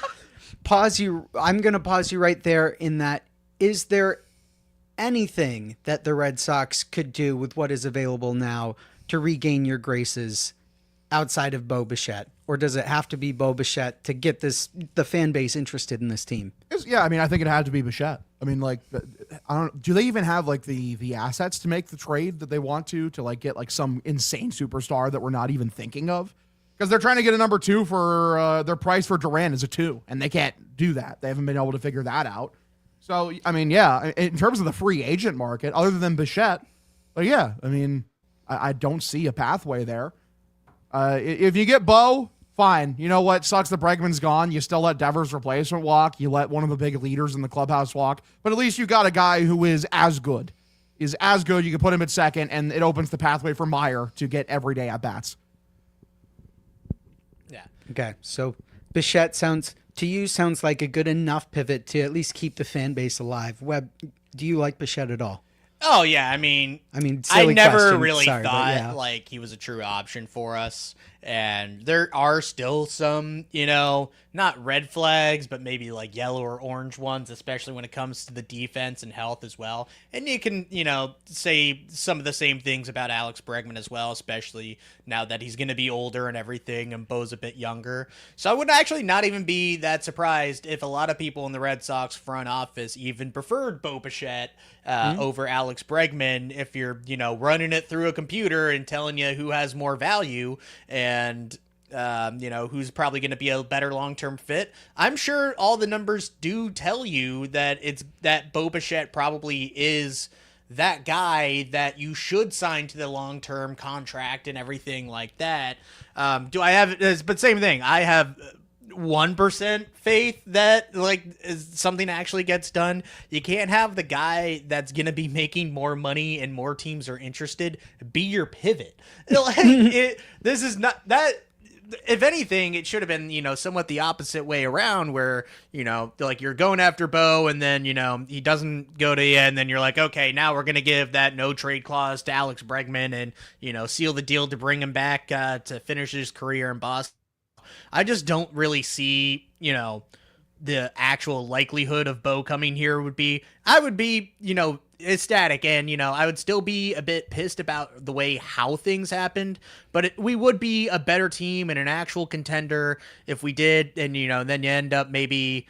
pause you right there in that, is there anything that the Red Sox could do with what is available now to regain your graces outside of Bo Bichette? Or does it have to be Bo Bichette to get the fan base interested in this team? Yeah, I mean, I think it had to be Bichette. I mean, like, do they even have like the assets to make the trade that they want to like get like some insane superstar that we're not even thinking of? Because they're trying to get a number 2 for their price for Durant is a 2, and they can't do that. They haven't been able to figure that out. So, I mean, yeah, in terms of the free agent market, other than Bichette, but yeah, I mean, I don't see a pathway there. If you get Bo, fine. You know what? Sucks that Bregman's gone. You still let Devers' replacement walk. You let one of the big leaders in the clubhouse walk. But at least you got a guy who is as good. You can put him at second, and it opens the pathway for Meyer to get everyday at-bats. Yeah. Okay, so Bichette sounds like a good enough pivot to at least keep the fan base alive. Webb, do you like Bichette at all? Oh, yeah. I mean, I never question. really Sorry, thought like he was a true option for us. And there are still some, not red flags, but maybe like yellow or orange ones, especially when it comes to the defense and health as well. And you can, say some of the same things about Alex Bregman as well, especially now that he's going to be older and everything and Bo's a bit younger. So I would actually not even be that surprised if a lot of people in the Red Sox front office even preferred Bo Bichette over Alex Bregman if you're, running it through a computer and telling you who has more value and who's probably going to be a better long-term fit. I'm sure all the numbers do tell you that Bo Bichette probably is that guy that you should sign to the long-term contract and everything like that. But same thing. I have 1% faith that something actually gets done. You can't have the guy that's going to be making more money and more teams are interested be your pivot. This is not that. If anything, it should have been, somewhat the opposite way around where, you're going after Bo and then, he doesn't go to you and then you're like, okay, now we're going to give that no trade clause to Alex Bregman and, seal the deal to bring him back to finish his career in Boston. I just don't really see, the actual likelihood of Bo coming here I would be, ecstatic and, I would still be a bit pissed about the way how things happened, but we would be a better team and an actual contender if we did. And, then you end up maybe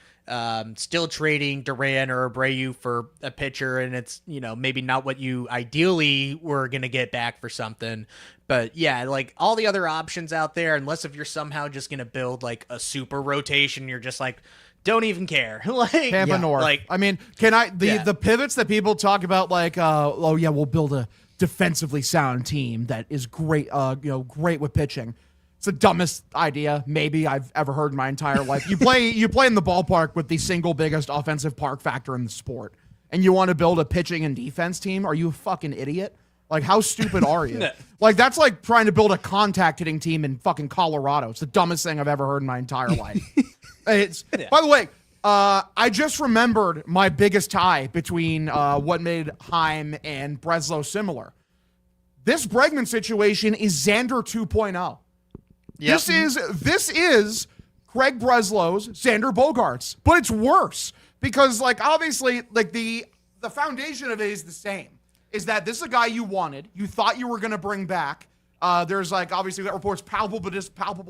still trading Duran or Abreu for a pitcher and it's, maybe not what you ideally were going to get back for something. But yeah, all the other options out there, unless if you're somehow just going to build a super rotation, you're just don't even care. Tampa North. I mean, the pivots that people talk about, we'll build a defensively sound team that is great, great with pitching. It's the dumbest idea maybe I've ever heard in my entire life. You play in the ballpark with the single biggest offensive park factor in the sport, and you want to build a pitching and defense team? Are you a fucking idiot? How stupid are you? That's like trying to build a contact hitting team in fucking Colorado. It's the dumbest thing I've ever heard in my entire life. By the way, I just remembered my biggest tie between what made Heim and Breslow similar. This Bregman situation is Xander 2.0. Yep. This is Craig Breslow's Xander Bogaerts, but it's worse because obviously the foundation of it is the same. Is that this is a guy you wanted, you thought you were going to bring back. There's obviously that reports palpable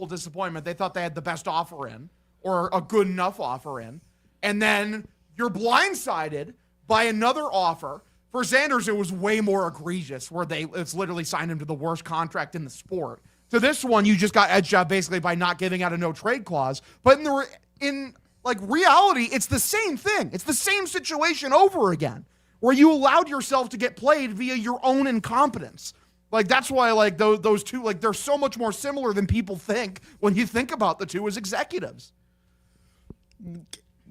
disappointment. They thought they had the best offer in or a good enough offer in. And then you're blindsided by another offer. For Xander's, it was way more egregious where it's literally signed him to the worst contract in the sport. So this one, you just got edged out basically by not giving out a no trade clause. But in reality, it's the same thing. It's the same situation over again, where you allowed yourself to get played via your own incompetence. That's why, those two, they're so much more similar than people think when you think about the two as executives.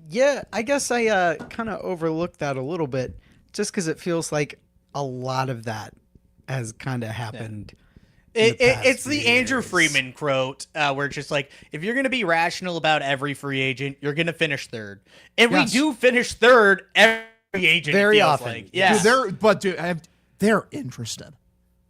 Yeah, I guess I kind of overlooked that a little bit just because it feels like a lot of that has kind of happened. It's the Andrew Freeman quote where it's just if you're going to be rational about every free agent, you're going to finish third. And we do finish third every agent very often. They're interested.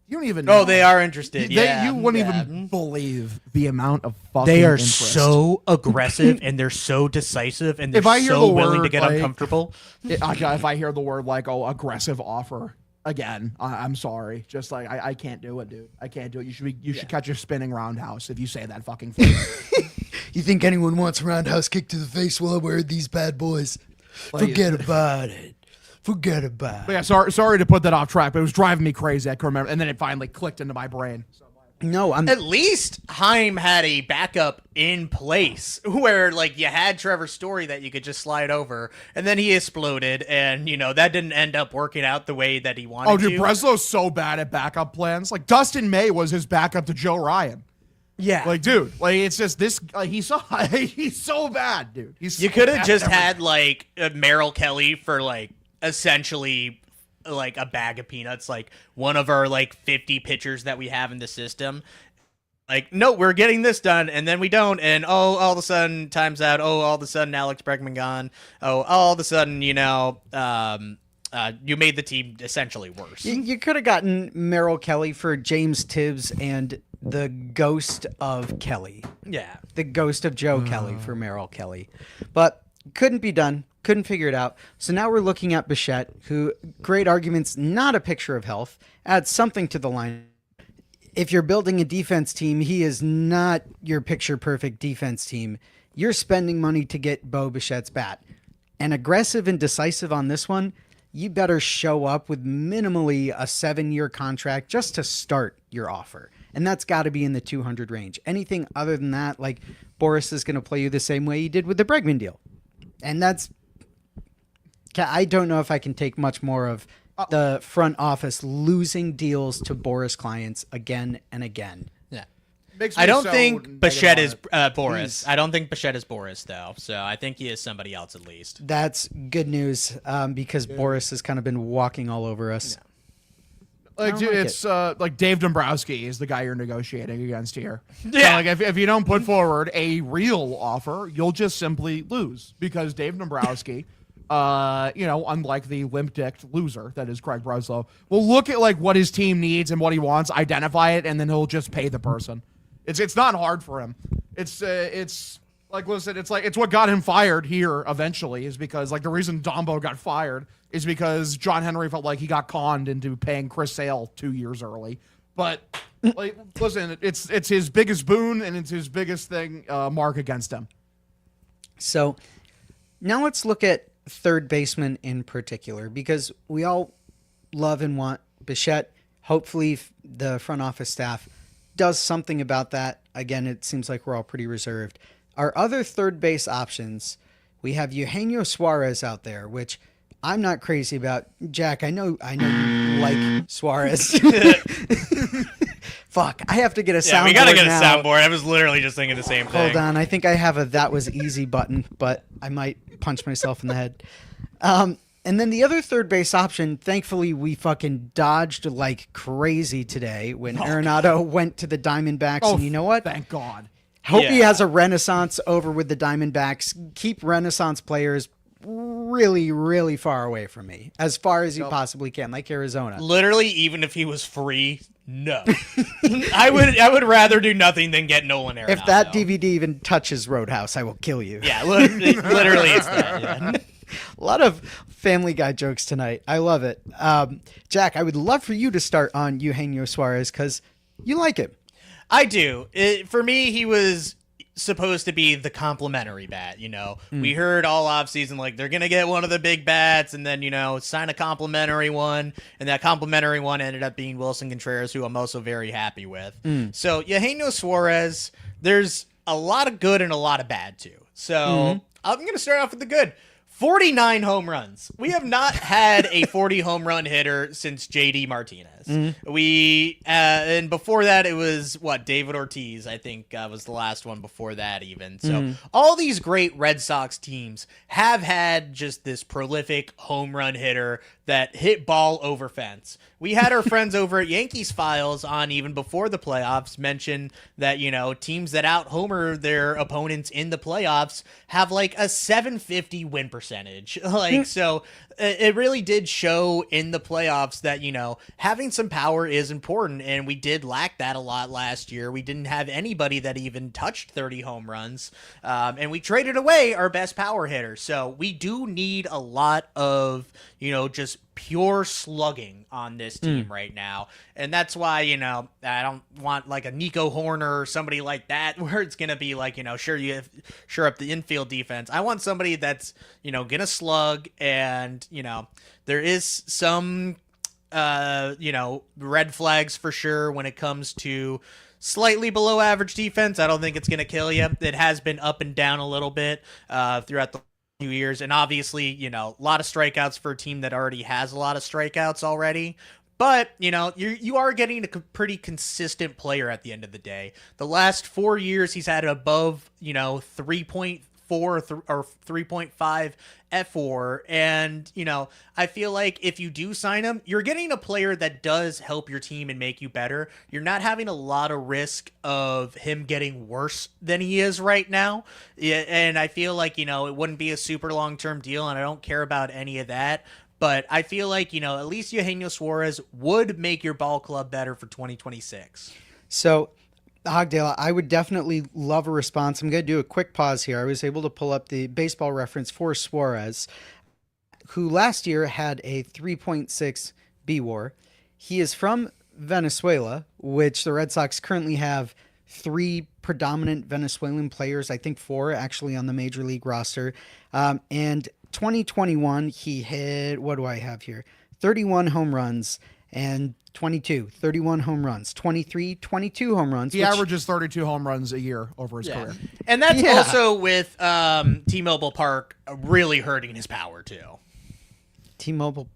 You don't even know. Oh, they are interested. You wouldn't even believe the amount of fucking They are interest. so aggressive and they're so decisive and they're so willing to get uncomfortable. If I hear the word aggressive offer again, I'm sorry. Just I can't do it, dude. I can't do it. You should catch your spinning roundhouse if you say that fucking thing. You think anyone wants a roundhouse kick to the face while I wear these bad boys? Forget about it. Forget about it. But yeah, sorry to put that off track, but it was driving me crazy. I couldn't remember, and then it finally clicked into my brain. No, at least Heim had a backup in place where you had Trevor Story that you could just slide over, and then he exploded, and that didn't end up working out the way that he wanted. Oh, dude, Breslow's so bad at backup plans. Dustin May was his backup to Joe Ryan. Yeah, dude, it's just this. He's so bad, dude. You could have just had Merrill Kelly for essentially a bag of peanuts, one of our 50 pitchers that we have in the system. No, we're getting this done, and then we don't, and all of a sudden time's out. All of a sudden Alex Bregman gone. All of a sudden you made the team essentially worse. You could have gotten Merrill Kelly for James Tibbs and the ghost of Kelly. Yeah, the ghost of Joe Kelly for Merrill Kelly, but couldn't be done. Couldn't figure it out. So now we're looking at Bichette, who, great arguments, not a picture of health, adds something to the line. If you're building a defense team, he is not your picture-perfect defense team. You're spending money to get Bo Bichette's bat. And aggressive and decisive on this one, you better show up with minimally a 7-year contract just to start your offer. And that's got to be in the 200 range. Anything other than that, Boris is going to play you the same way he did with the Bregman deal. And I don't know if I can take much more of the front office losing deals to Boris clients again and again. Yeah. Makes me I don't so think negative Bichette on is it. Boris. I don't think Bichette is Boris, though. So I think he is somebody else at least. That's good news because Boris has kind of been walking all over us. Like, dude, like it's like Dave Dombrowski is the guy you're negotiating against here. Yeah. So, like, if you don't put forward a real offer, you'll just simply lose because Dave Dombrowski, unlike the limp-dicked loser that is Craig Breslow, will look at like what his team needs and what he wants, identify it, and then he'll just pay the person. It's not hard for him. It's like, listen, it's what got him fired here eventually is because like the reason Dombo got fired is because John Henry felt like he got conned into paying Chris Sale 2 years early. But like, listen, it's his biggest boon and it's his biggest thing mark against him. So now let's look at third baseman in particular because we all love and want Bichette. Hopefully the front office staff does something about that. Again, it seems like we're all pretty reserved. Our other third base options, we have Eugenio Suarez out there, which I'm not crazy about. Jack, I know you like Suarez. Fuck, I have to get a soundboard. Yeah, we gotta get a now. soundboard. I was literally just thinking the same thing. Hold on, I think I have a "that was easy" button, but I might punch myself in the head. And then the other third base option, thankfully, we fucking dodged like crazy today when Arenado went to the Diamondbacks. And you know what? Thank God. Hope he Yeah. has a renaissance over with the Diamondbacks. Keep renaissance players really, really far away from me, as far as you possibly can, like Arizona. Literally, even if he was free, no. I would rather do nothing than get Nolan Arenado. If that DVD even touches Roadhouse, I will kill you. Yeah, literally it's that. Yeah. A lot of Family Guy jokes tonight. I love it. Jack, I would love for you to start on Eugenio Suarez because you like him. I do. For me, he was supposed to be the complimentary bat. We heard all offseason like they're gonna get one of the big bats and then sign a complimentary one, and that complimentary one ended up being Wilson Contreras, who I'm also very happy with. So Eugenio Suarez, there's a lot of good and a lot of bad too. So I'm gonna start off with the good. 49 home runs. We have not had a 40 home run hitter since JD Martinez. We and before that it was David Ortiz, I think was the last one before that even. So all these great Red Sox teams have had just this prolific home run hitter that hit ball over fence. We had our friends over at Yankees Files on even before the playoffs mention that, teams that out homer their opponents in the playoffs have like a 750 win percentage. So it really did show in the playoffs that, having some power is important. And we did lack that a lot last year. We didn't have anybody that even touched 30 home runs. And we traded away our best power hitter. So we do need a lot of, just pure slugging on this team right now. And that's why, I don't want like a Nico Horner or somebody like that where it's going to be like, sure up the infield defense. I want somebody that's, going to slug and, there is some, red flags for sure when it comes to slightly below average defense. I don't think it's going to kill you. It has been up and down a little bit throughout the few years, and obviously, a lot of strikeouts for a team that already has a lot of strikeouts already. But, you are getting a pretty consistent player at the end of the day. The last 4 years, he's had above, 3.4 or 3.5 F4. And, I feel like if you do sign him, you're getting a player that does help your team and make you better. You're not having a lot of risk of him getting worse than he is right now. Yeah, and I feel like, it wouldn't be a super long-term deal, and I don't care about any of that. But I feel like, at least Eugenio Suarez would make your ball club better for 2026. So, Hogdale, I would definitely love a response. I'm going to do a quick pause here. I was able to pull up the baseball reference for Suarez, who last year had a 3.6 B-WAR. He is from Venezuela, which the Red Sox currently have 3 predominant Venezuelan players, I think 4 actually on the major league roster. And 2021, he hit, what do I have here? 31 home runs and 31 home runs, 23, 22 home runs. He averages 32 home runs a year over his career. And that's also with T-Mobile Park really hurting his power too. T-Mobile,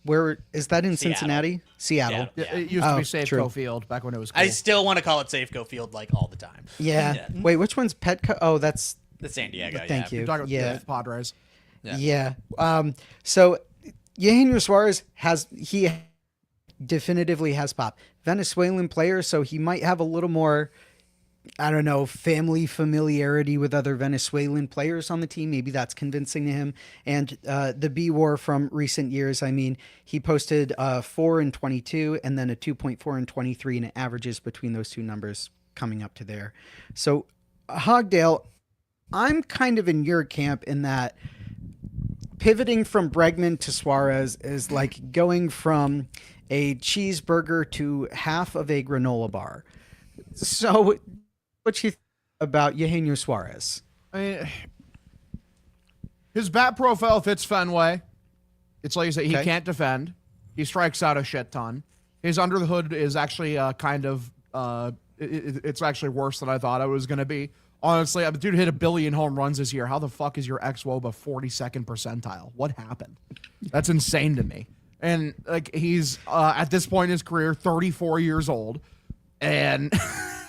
where is that in Cincinnati? Seattle. Yeah. It used to be true. Safeco Field back when it was cool. I still want to call it Safeco Field like all the time. Yeah. Wait, which one's Petco? Oh, that's The San Diego. Thank you. You're talking about Yeah. the Padres. Yeah. So Eugenio Suarez he definitively has pop. Venezuelan player, so he might have a little more, I don't know, family familiarity with other Venezuelan players on the team. Maybe that's convincing to him. And the B War from recent years, I mean, he posted 4 and 22 and then a 2.4 and 23, and it averages between those two numbers coming up to there. So Hogdale, I'm kind of in your camp in that pivoting from Bregman to Suarez is like going from a cheeseburger to half of a granola bar. So what you think about Eugenio Suarez? I mean, his bat profile fits Fenway. It's like you said, he can't defend. He strikes out a shit ton. His under the hood is actually it's actually worse than I thought it was going to be. Honestly, the dude hit 1 billion home runs this year. How the fuck is your xWOBA 42nd percentile? What happened? That's insane to me. And like he's at this point in his career, 34 years old, and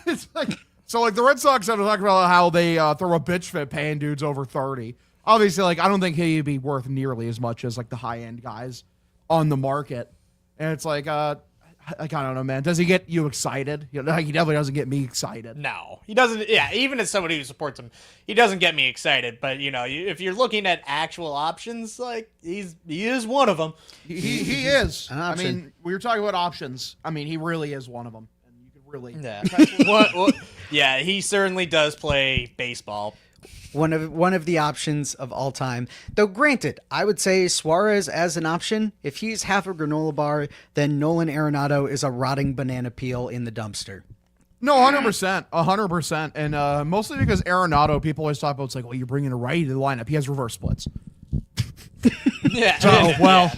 it's like so. Like the Red Sox have to talk about how they throw a bitch fit paying dudes over 30. Obviously, like I don't think he'd be worth nearly as much as like the high end guys on the market. And it's like I don't know, man. Does he get you excited? You know, like, he definitely doesn't get me excited. No, he doesn't. Yeah, even as somebody who supports him, he doesn't get me excited. But you know, if you're looking at actual options, like he is one of them. He is. An I option. mean, we were talking about options. I mean, he really is one of them. And you could really. Yeah. Yeah, he certainly does play baseball. One of the options of all time. Though granted, I would say Suarez as an option, if he's half a granola bar, then Nolan Arenado is a rotting banana peel in the dumpster. No, 100%. 100%. And mostly because Arenado, people always talk about, it's like, well, you're bringing a righty to the lineup. He has reverse splits. Yeah. So,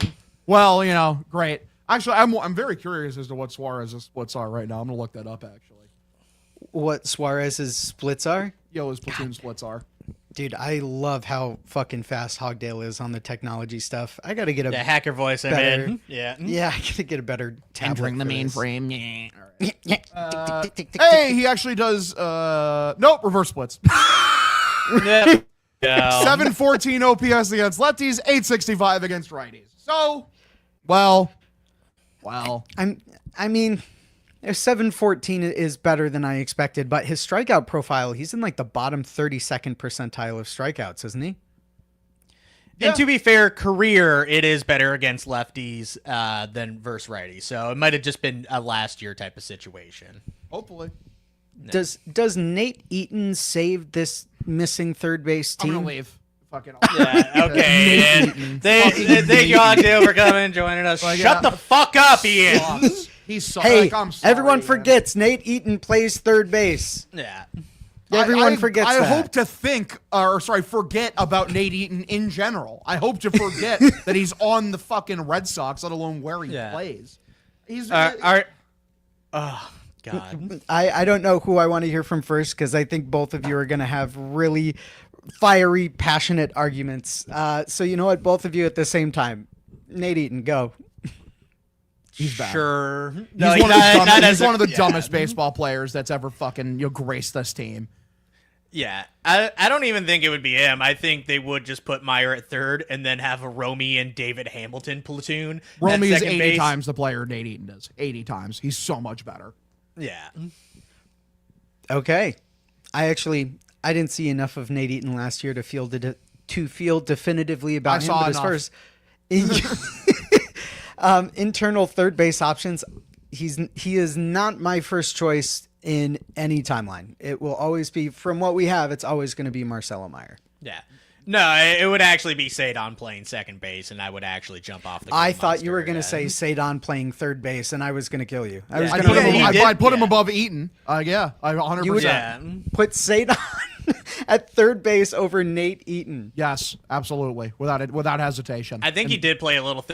well, you know, great. Actually, I'm very curious as to what Suarez's splits are right now. I'm going to look that up, actually. What Suarez's splits are? Yo, his platoon splits are. Dude, I love how fucking fast Hogdale is on the technology stuff. I gotta get a hacker voice. better- I mean, yeah. yeah, I gotta get a better tablet. Entering the for this. mainframe. Yeah. Yeah. Hey, he actually does. Nope, reverse splits. Yeah. 714 OPS against lefties, 865 against righties. So, well. I mean, if 714 is better than I expected, but his strikeout profile, he's in like the bottom 32nd percentile of strikeouts, isn't he? And to be fair, career, it is better against lefties than versus righties. So it might have just been a last year type of situation. Hopefully. Does Nate Eaton save this missing third base I'm team? gonna leave. Fucking. Yeah, okay. And thank you, Hogdale, for coming and joining us. Like, Shut the fuck up, Ian. Sucks. He sucks. Hey, Like, I'm sorry, everyone man. forgets Nate Eaton plays third base. Yeah. Everyone forgets I that. hope to forget about Nate Eaton in general. I hope to forget that he's on the fucking Red Sox, let alone where he plays. He's Oh, God. I don't know who I want to hear from first because I think both of you are going to have really fiery, passionate arguments. So you know what? Both of you at the same time. Nate Eaton, go. he's bad. Sure. He's, No, one, of the dumbest, as he's a- one of the yeah. dumbest baseball players that's ever fucking graced this team. Yeah. I don't even think it would be him. I think they would just put Meyer at third and then have a Romy and David Hamilton platoon. at Romy is second 80 base. times the player Nate Eaton is. 80 times. He's so much better. Yeah. Okay. I didn't see enough of Nate Eaton last year to feel definitively about I him. saw But as far as internal third base options, he is not my first choice in any timeline. It will always be, from what we have, it's always going to be Marcelo Meyer. Yeah. No, it would actually be Sadon playing second base, and I would actually jump off the I green thought you were monster, going to say Sadon playing third base, and I was going to kill you. I was Yeah, going put him- he did- I'd put him yeah. above Eaton. Yeah, I 100%. You would- Yeah. put Sadon at third base over Nate Eaton. Yes, absolutely. Without hesitation. I think he did play a little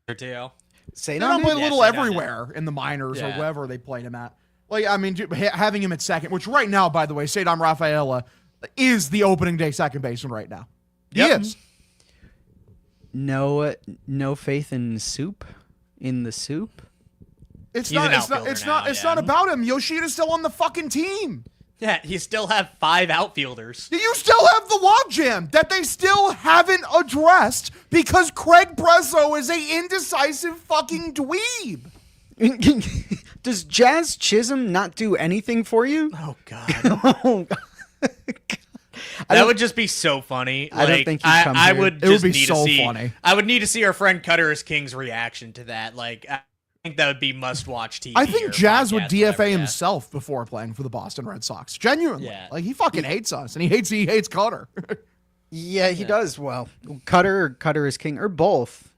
there too. Sadon Sadon played a did? little Yes, Sadon everywhere in the minors or Yeah. wherever they played him at. Like, I mean, having him at second, which right now, by the way, Sadon Rafaela is the opening day second baseman right now. He Yep. is. He's one of the dumbest baseball players that's ever fucking. Yeah. He is. Yeah. Okay. no faith in soup? In the soup? It's He's an not. outfielder It's now, not. It's yeah. not about him. Yoshida's still on the fucking team. Yeah, you still have 5 outfielders. You still have the logjam that they still haven't addressed because Craig Breslow is a indecisive fucking dweeb. Does Jazz Chisholm not do anything for you? Oh, God. Oh, God. That would just be so funny. I don't think he'd come I here. would It would just be need so to see. funny. I would need to see our friend Cutter King's reaction to that. Like, I think that would be must-watch TV. I think or Jazz would podcast, DFA whatever, yeah. himself before playing for the Boston Red Sox. Genuinely, Yeah. like he fucking hates us, and he hates Cutter. Yeah, he does. Well, Cutter is king, or both.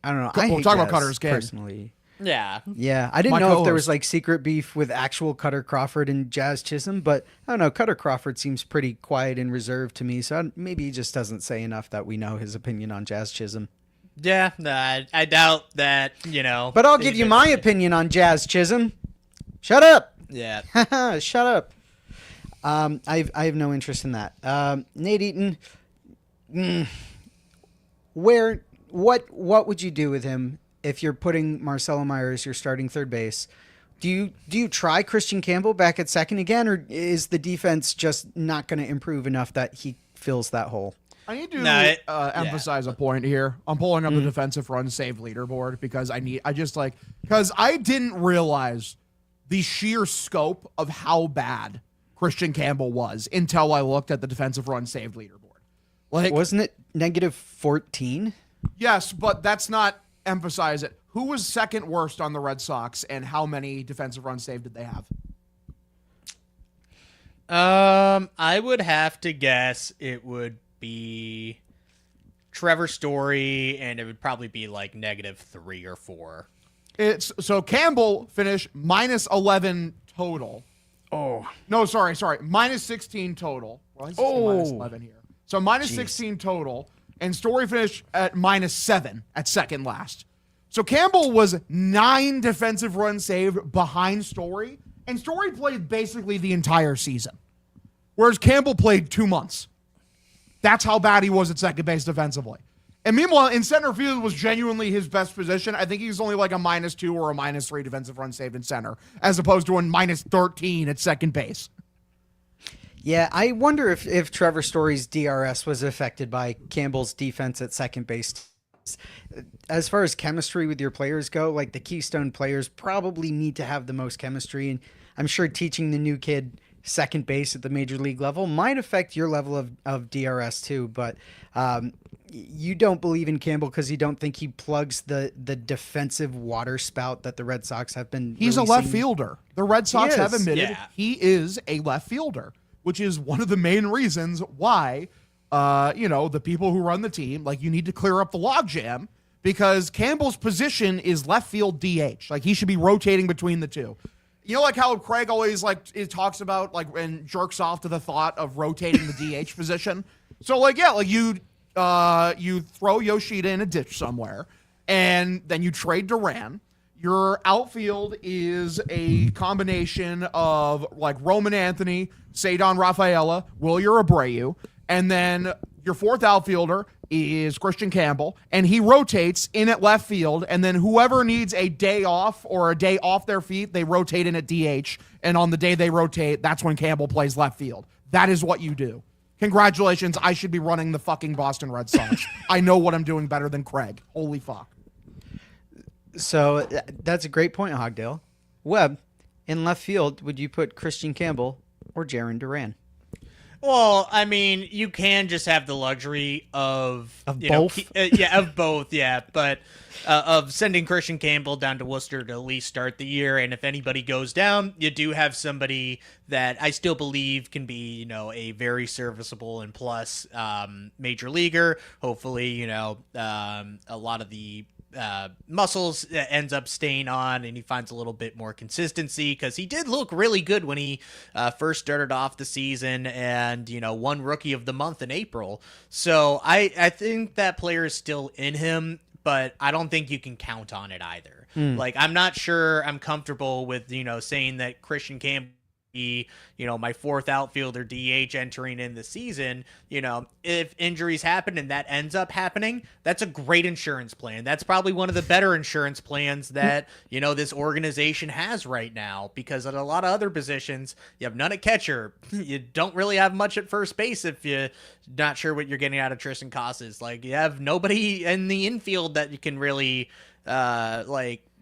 I don't know. I We'll hate talk about Jazz Cutter is king. personally. Yeah. Yeah, I didn't My know if there co-host. was like secret beef with actual Cutter Crawford and Jazz Chisholm, but I don't know. Cutter Crawford seems pretty quiet and reserved to me, so maybe he just doesn't say enough that we know his opinion on Jazz Chisholm. Yeah, nah, I doubt that, you know. But I'll give you my opinion on Jazz Chisholm. Shut up. Yeah. Shut up. I have no interest in that. Nate Eaton, what would you do with him if you're putting Marcelo Meyer as your starting third base? Do you try Christian Campbell back at second again, or is the defense just not going to improve enough that he fills that hole? I need to No, emphasize a point here. I'm pulling up the defensive run save leaderboard because I didn't realize the sheer scope of how bad Christian Campbell was until I looked at the defensive run saved leaderboard. Like, Wasn't it negative 14? yes, but that's not emphasize it. Who was second worst on the Red Sox, and how many defensive runs saved did they have? I would have to guess it would be Trevor Story, and it would probably be like -3 or 4. It's so Campbell finished minus 11 total. Oh, No, sorry, minus 16 total. Well, he's minus 11 here. So minus 16 total, and Story finished at minus 7 at second last. So Campbell was 9 defensive runs saved behind Story, and Story played basically the entire season, whereas Campbell played 2 months. That's how bad he was at second base defensively. And meanwhile, in center field was genuinely his best position. I think he's only like a -2 or a -3 defensive run saved in center, as opposed to a -13 at second base. yeah. I wonder if Trevor Story's DRS was affected by Campbell's defense at second base. As far as chemistry with your players go, like the Keystone players probably need to have the most chemistry, and I'm sure teaching the new kid second base at the major league level might affect your level of DRS too. But you don't believe in Campbell because you don't think he plugs the defensive water spout that the Red Sox have been He's releasing. a left fielder. The Red Sox He have is. admitted Yeah. he is a left fielder, which is one of the main reasons why, the people who run the team, like, you need to clear up the logjam, because Campbell's position is left field DH. Like, he should be rotating between the two. You know, like how Craig always it talks about and jerks off to the thought of rotating the DH position. So you throw Yoshida in a ditch somewhere, and then you trade Duran. Your outfield is a combination of Roman Anthony, Cedar Rafaela, Wilyer Abreu, and then your fourth outfielder is Christian Campbell, and he rotates in at left field, and then whoever needs a day off or a day off their feet, they rotate in at DH, and on the day they rotate, that's when Campbell plays left field. That is what you do. Congratulations, I should be running the fucking Boston Red Sox. I know what I'm doing better than Craig. Holy fuck. So that's a great point, Hogdale. Webb, in left field, would you put Christian Campbell or Jarren Duran? Well, I mean, you can just have the luxury of both? Of both, yeah. But of sending Christian Campbell down to Worcester to at least start the year, and if anybody goes down, you do have somebody that I still believe can be, a very serviceable and plus major leaguer. Hopefully, a lot of the muscles ends up staying on, and he finds a little bit more consistency, because he did look really good when he first started off the season, and won Rookie of the Month in April. So I think that player is still in him, but I don't think you can count on it either. I'm not sure I'm comfortable with saying that Christian Campbell my fourth outfielder DH entering in the season, if injuries happen and that ends up happening, that's a great insurance plan. That's probably one of the better insurance plans that, this organization has right now, because at a lot of other positions, you have none at catcher. You don't really have much at first base if you're not sure what you're getting out of Tristan Casas. Like, you have nobody in the infield that you can really,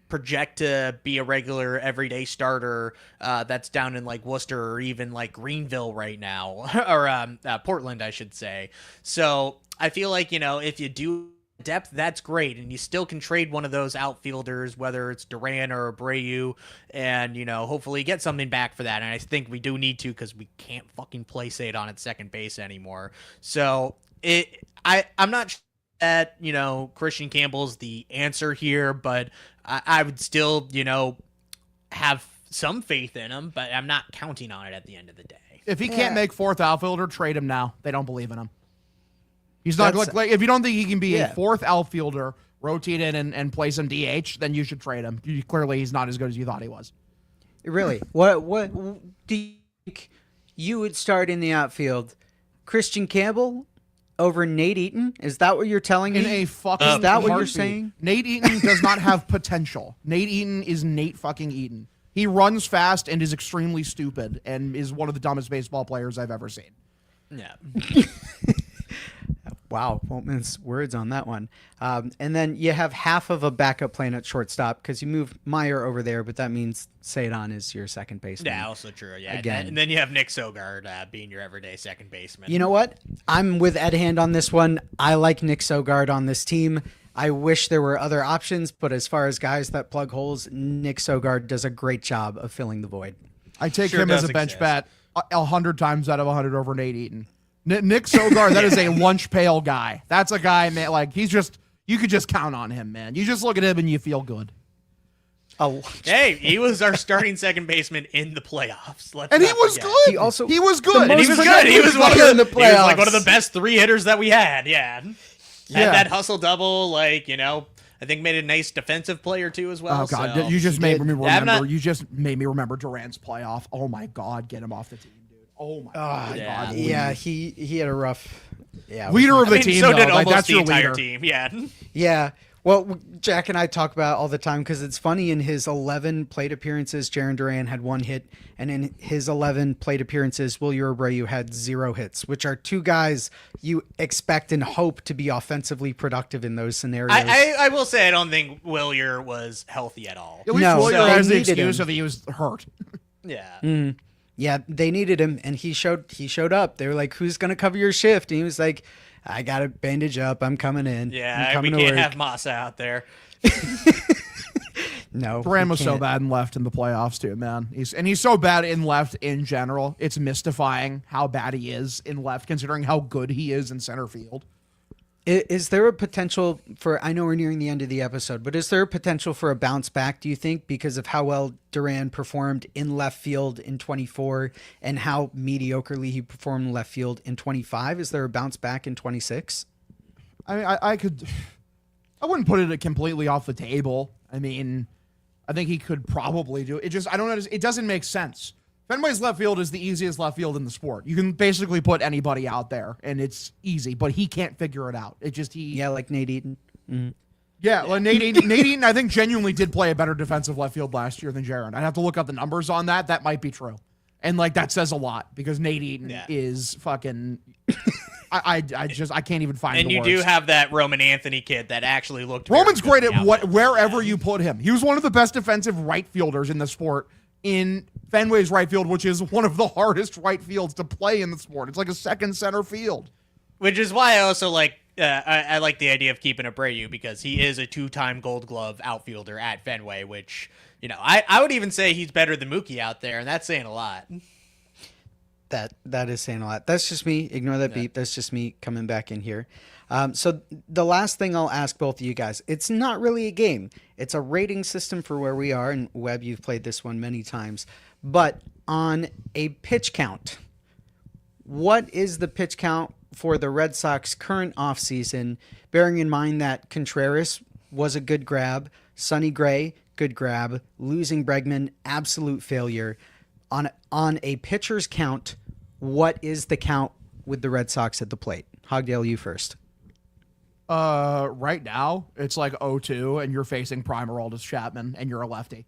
project to be a regular everyday starter that's down in like Worcester or even like Greenville right now, or Portland, I should say. So I feel like, if you do depth, that's great, and you still can trade one of those outfielders, whether it's Duran or Abreu, and hopefully get something back for that. And I think we do need to, because we can't fucking play Sadon at second base anymore. So I'm not sure that Christian Campbell's the answer here, but I would still have some faith in him, but I'm not counting on it at the end of the day. If he can't make fourth outfielder, trade him now. They don't believe in him. He's not like if you don't think he can be a fourth outfielder, rotate in and play some DH, then you should trade him. Clearly, he's not as good as you thought he was. Really? What do you think you would start in the outfield? Christian Campbell over Nate Eaton? Is that what you're telling me? In a fucking Is that what you're heartbeat. saying? Nate Eaton does not have potential. Nate Eaton is Nate fucking Eaton. He runs fast and is extremely stupid and is one of the dumbest baseball players I've ever seen. Yeah. Wow, won't mince words on that one. And then you have half of a backup plan at shortstop because you move Meyer over there, but that means Sadon is your second baseman. Yeah, also true. Yeah, Again. and then you have Nick Sogard being your everyday second baseman. You know what? I'm with Ed Hand on this one. I like Nick Sogard on this team. I wish there were other options, but as far as guys that plug holes, Nick Sogard does a great job of filling the void. I take him as a bench bat 100 times out of 100 over Nate Eaton. Nick Sogard, that is a lunch pail guy. That's a guy, man. Like, you could just count on him, man. You just look at him and you feel good. Hey, he was our starting second baseman in the playoffs. And he was good. He was good. And he was good. He was in the playoffs. He was like one of the best three hitters that we had. Yeah. Had that hustle double, I think made a nice defensive player too as well. Oh God, so. you just made me remember. You just made me remember Durant's playoff. Oh my God, get him off the team, dude. Oh my God. Yeah, he had a rough. Yeah, leader of the team. So though. did Like, almost that's the your entire leader. team. Yeah. Yeah. Well, Jack and I talk about it all the time because it's funny. In his 11 plate appearances, Jarren Duran had 1 hit, and in his 11 plate appearances, Wilyer Abreu had 0 hits, which are two guys you expect and hope to be offensively productive in those scenarios. I will say I don't think Wilyer was healthy at all. At least No, Wilyer they has the needed excuse him. of he was hurt. Yeah. Yeah, they needed him, and he showed up. They were like, "Who's gonna cover your shift?" And he was like, "I got to bandage up. I'm coming in. Yeah, I'm coming we to can't work." have Massa out there. No, Duran we was so can't. bad in left in the playoffs too, man. He's so bad in left in general. It's mystifying how bad he is in left, considering how good he is in center field. Is there a potential for? I know we're nearing the end of the episode, but is there a potential for a bounce back? Do you think because of how well Duran performed in left field in 24 and how mediocrely he performed in left field in 25? Is there a bounce back in 26? I mean, I wouldn't put it completely off the table. I mean, I think he could probably do it. I don't know. It doesn't make sense. Fenway's left field is the easiest left field in the sport. You can basically put anybody out there, and it's easy, but he can't figure it out. Yeah, like Nate Eaton. Mm-hmm. Yeah, well, Nate Eaton, I think, genuinely did play a better defensive left field last year than Jarren. I'd have to look up the numbers on that. That might be true. And, that says a lot, because Nate Eaton is fucking... I can't even find And the you words. do have that Roman Anthony kid that actually looked Roman's very great good at wherever you put him. He was one of the best defensive right fielders in the sport in Fenway's right field, which is one of the hardest right fields to play in the sport. It's like a second center field. Which is why I also like I like the idea of keeping Abreu, because he is a 2-time Gold Glove outfielder at Fenway, which, I would even say he's better than Mookie out there, and that's saying a lot. That is saying a lot. That's just me. Ignore that beep. That's just me coming back in here. So the last thing I'll ask both of you guys, it's not really a game. It's a rating system for where we are. And Webb, you've played this one many times. But on a pitch count, what is the pitch count for the Red Sox current offseason, bearing in mind that Contreras was a good grab, Sonny Gray, good grab, losing Bregman, absolute failure. on a pitcher's count, what is the count with the Red Sox at the plate? Hogdale, you first. Right now it's like 0-2, and you're facing Prime Aroldis Chapman, and you're a lefty.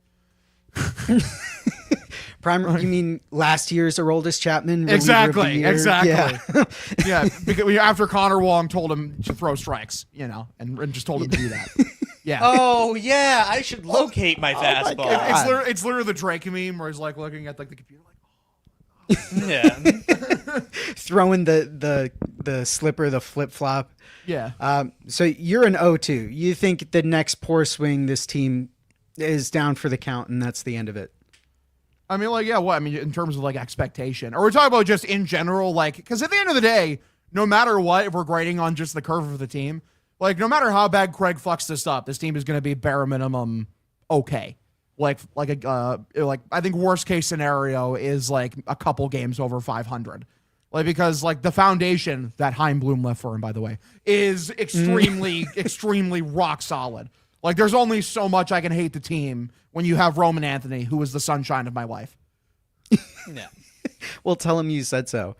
You mean last year's Aroldis Chapman? reliever of the Exactly. year? Yeah. Yeah, because after Connor Wong told him to throw strikes, and just told him to do that. Yeah. Oh yeah, I should locate my fastball. God. It's literally the Drake meme where he's like looking at like the computer like, Yeah. Throwing the slipper, the flip flop. yeah. So you're an 0-2. You think the next poor swing this team is down for the count, and that's the end of it. I mean, like, yeah, what? I mean, in terms of, like, expectation. Or we're talking about just in general, like, because at the end of the day, no matter what, if we're grading on just the curve of the team, like, no matter how bad Craig fucks this up, this team is going to be bare minimum okay. Like I think worst case scenario is, like, a couple games over 500. Like, because, like, the foundation that Chaim Bloom left for him, by the way, is extremely, extremely rock solid. Like, there's only so much I can hate the team when you have Roman Anthony, who was the sunshine of my life. No. Well, tell him you said so.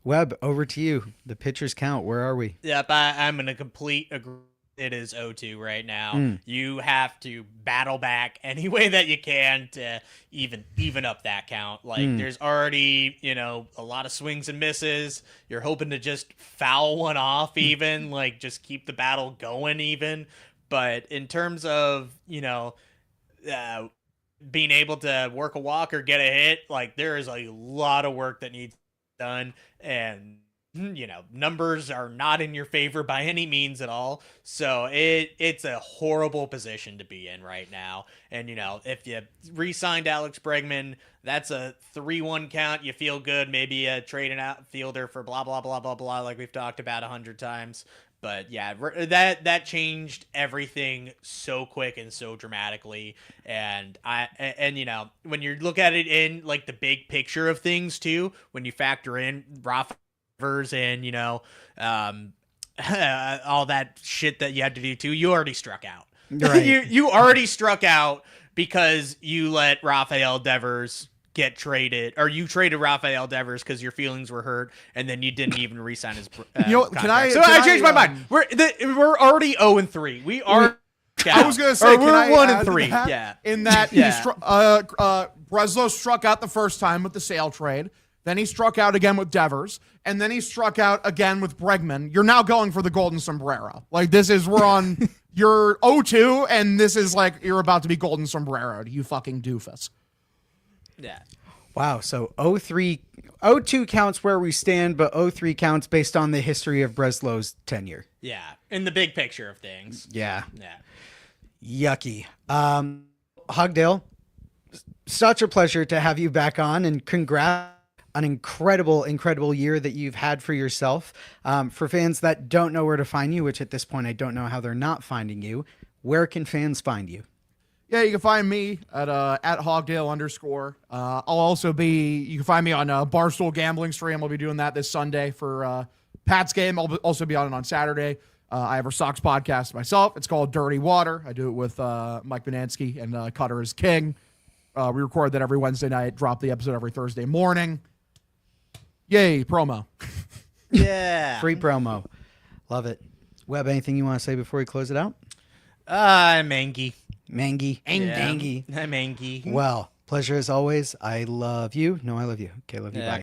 Webb, over to you. The pitchers count. Where are we? Yep, I'm in a complete agree. It is 0-2 right now. You have to battle back any way that you can to even up that count. Like, there's already, a lot of swings and misses. You're hoping to just foul one off even, like, just keep the battle going even. But in terms of, being able to work a walk or get a hit, like, there is a lot of work that needs done, and numbers are not in your favor by any means at all. So it's a horrible position to be in right now. And if you re-signed Alex Bregman, that's a 3-1 count. You feel good. Maybe trade an outfielder for blah blah blah blah blah, like we've talked about 100 times. But yeah, that changed everything so quick and so dramatically. And when you look at it in like the big picture of things too, when you factor in Rafa and all that shit that you had to do too, you already struck out. Right. you already struck out because you let Rafael Devers get traded, or you traded Rafael Devers because your feelings were hurt, and then you didn't even re-sign his contract. I changed my mind. We're already 0-3. We are. I was gonna say, we're 1-3. That, yeah. In that, Breslow struck out the first time with the Sale trade. Then he struck out again with Devers, and then he struck out again with Bregman. You're now going for the golden sombrero. Like, we're on your 0-2, and this is like you're about to be golden sombrero. You fucking doofus. Yeah. Wow. So 0-2 counts where we stand, but 0-3 counts based on the history of Breslow's tenure. Yeah. In the big picture of things. Yeah. Yeah. Yucky. Hogdale, such a pleasure to have you back on, and congrats. An incredible year that you've had for yourself. For fans that don't know where to find you, which at this point I don't know how they're not finding you, where can fans find you? Yeah, you can find me at @Hogdale_. You can find me on Barstool Gambling Stream. I'll be doing that this Sunday for Pat's game. I'll also be on it on Saturday. I have a Sox podcast myself. It's called Dirty Water. I do it with Mike Bonansky and Cutter is King. We record that every Wednesday night, drop the episode every Thursday morning. Yay, promo. Yeah. Free promo. Love it. Webb, anything you want to say before we close it out? Mangy. Mangy. Yeah. Mangy. Mangy. Well, pleasure as always. I love you. No, I love you. Okay, love you. Bye.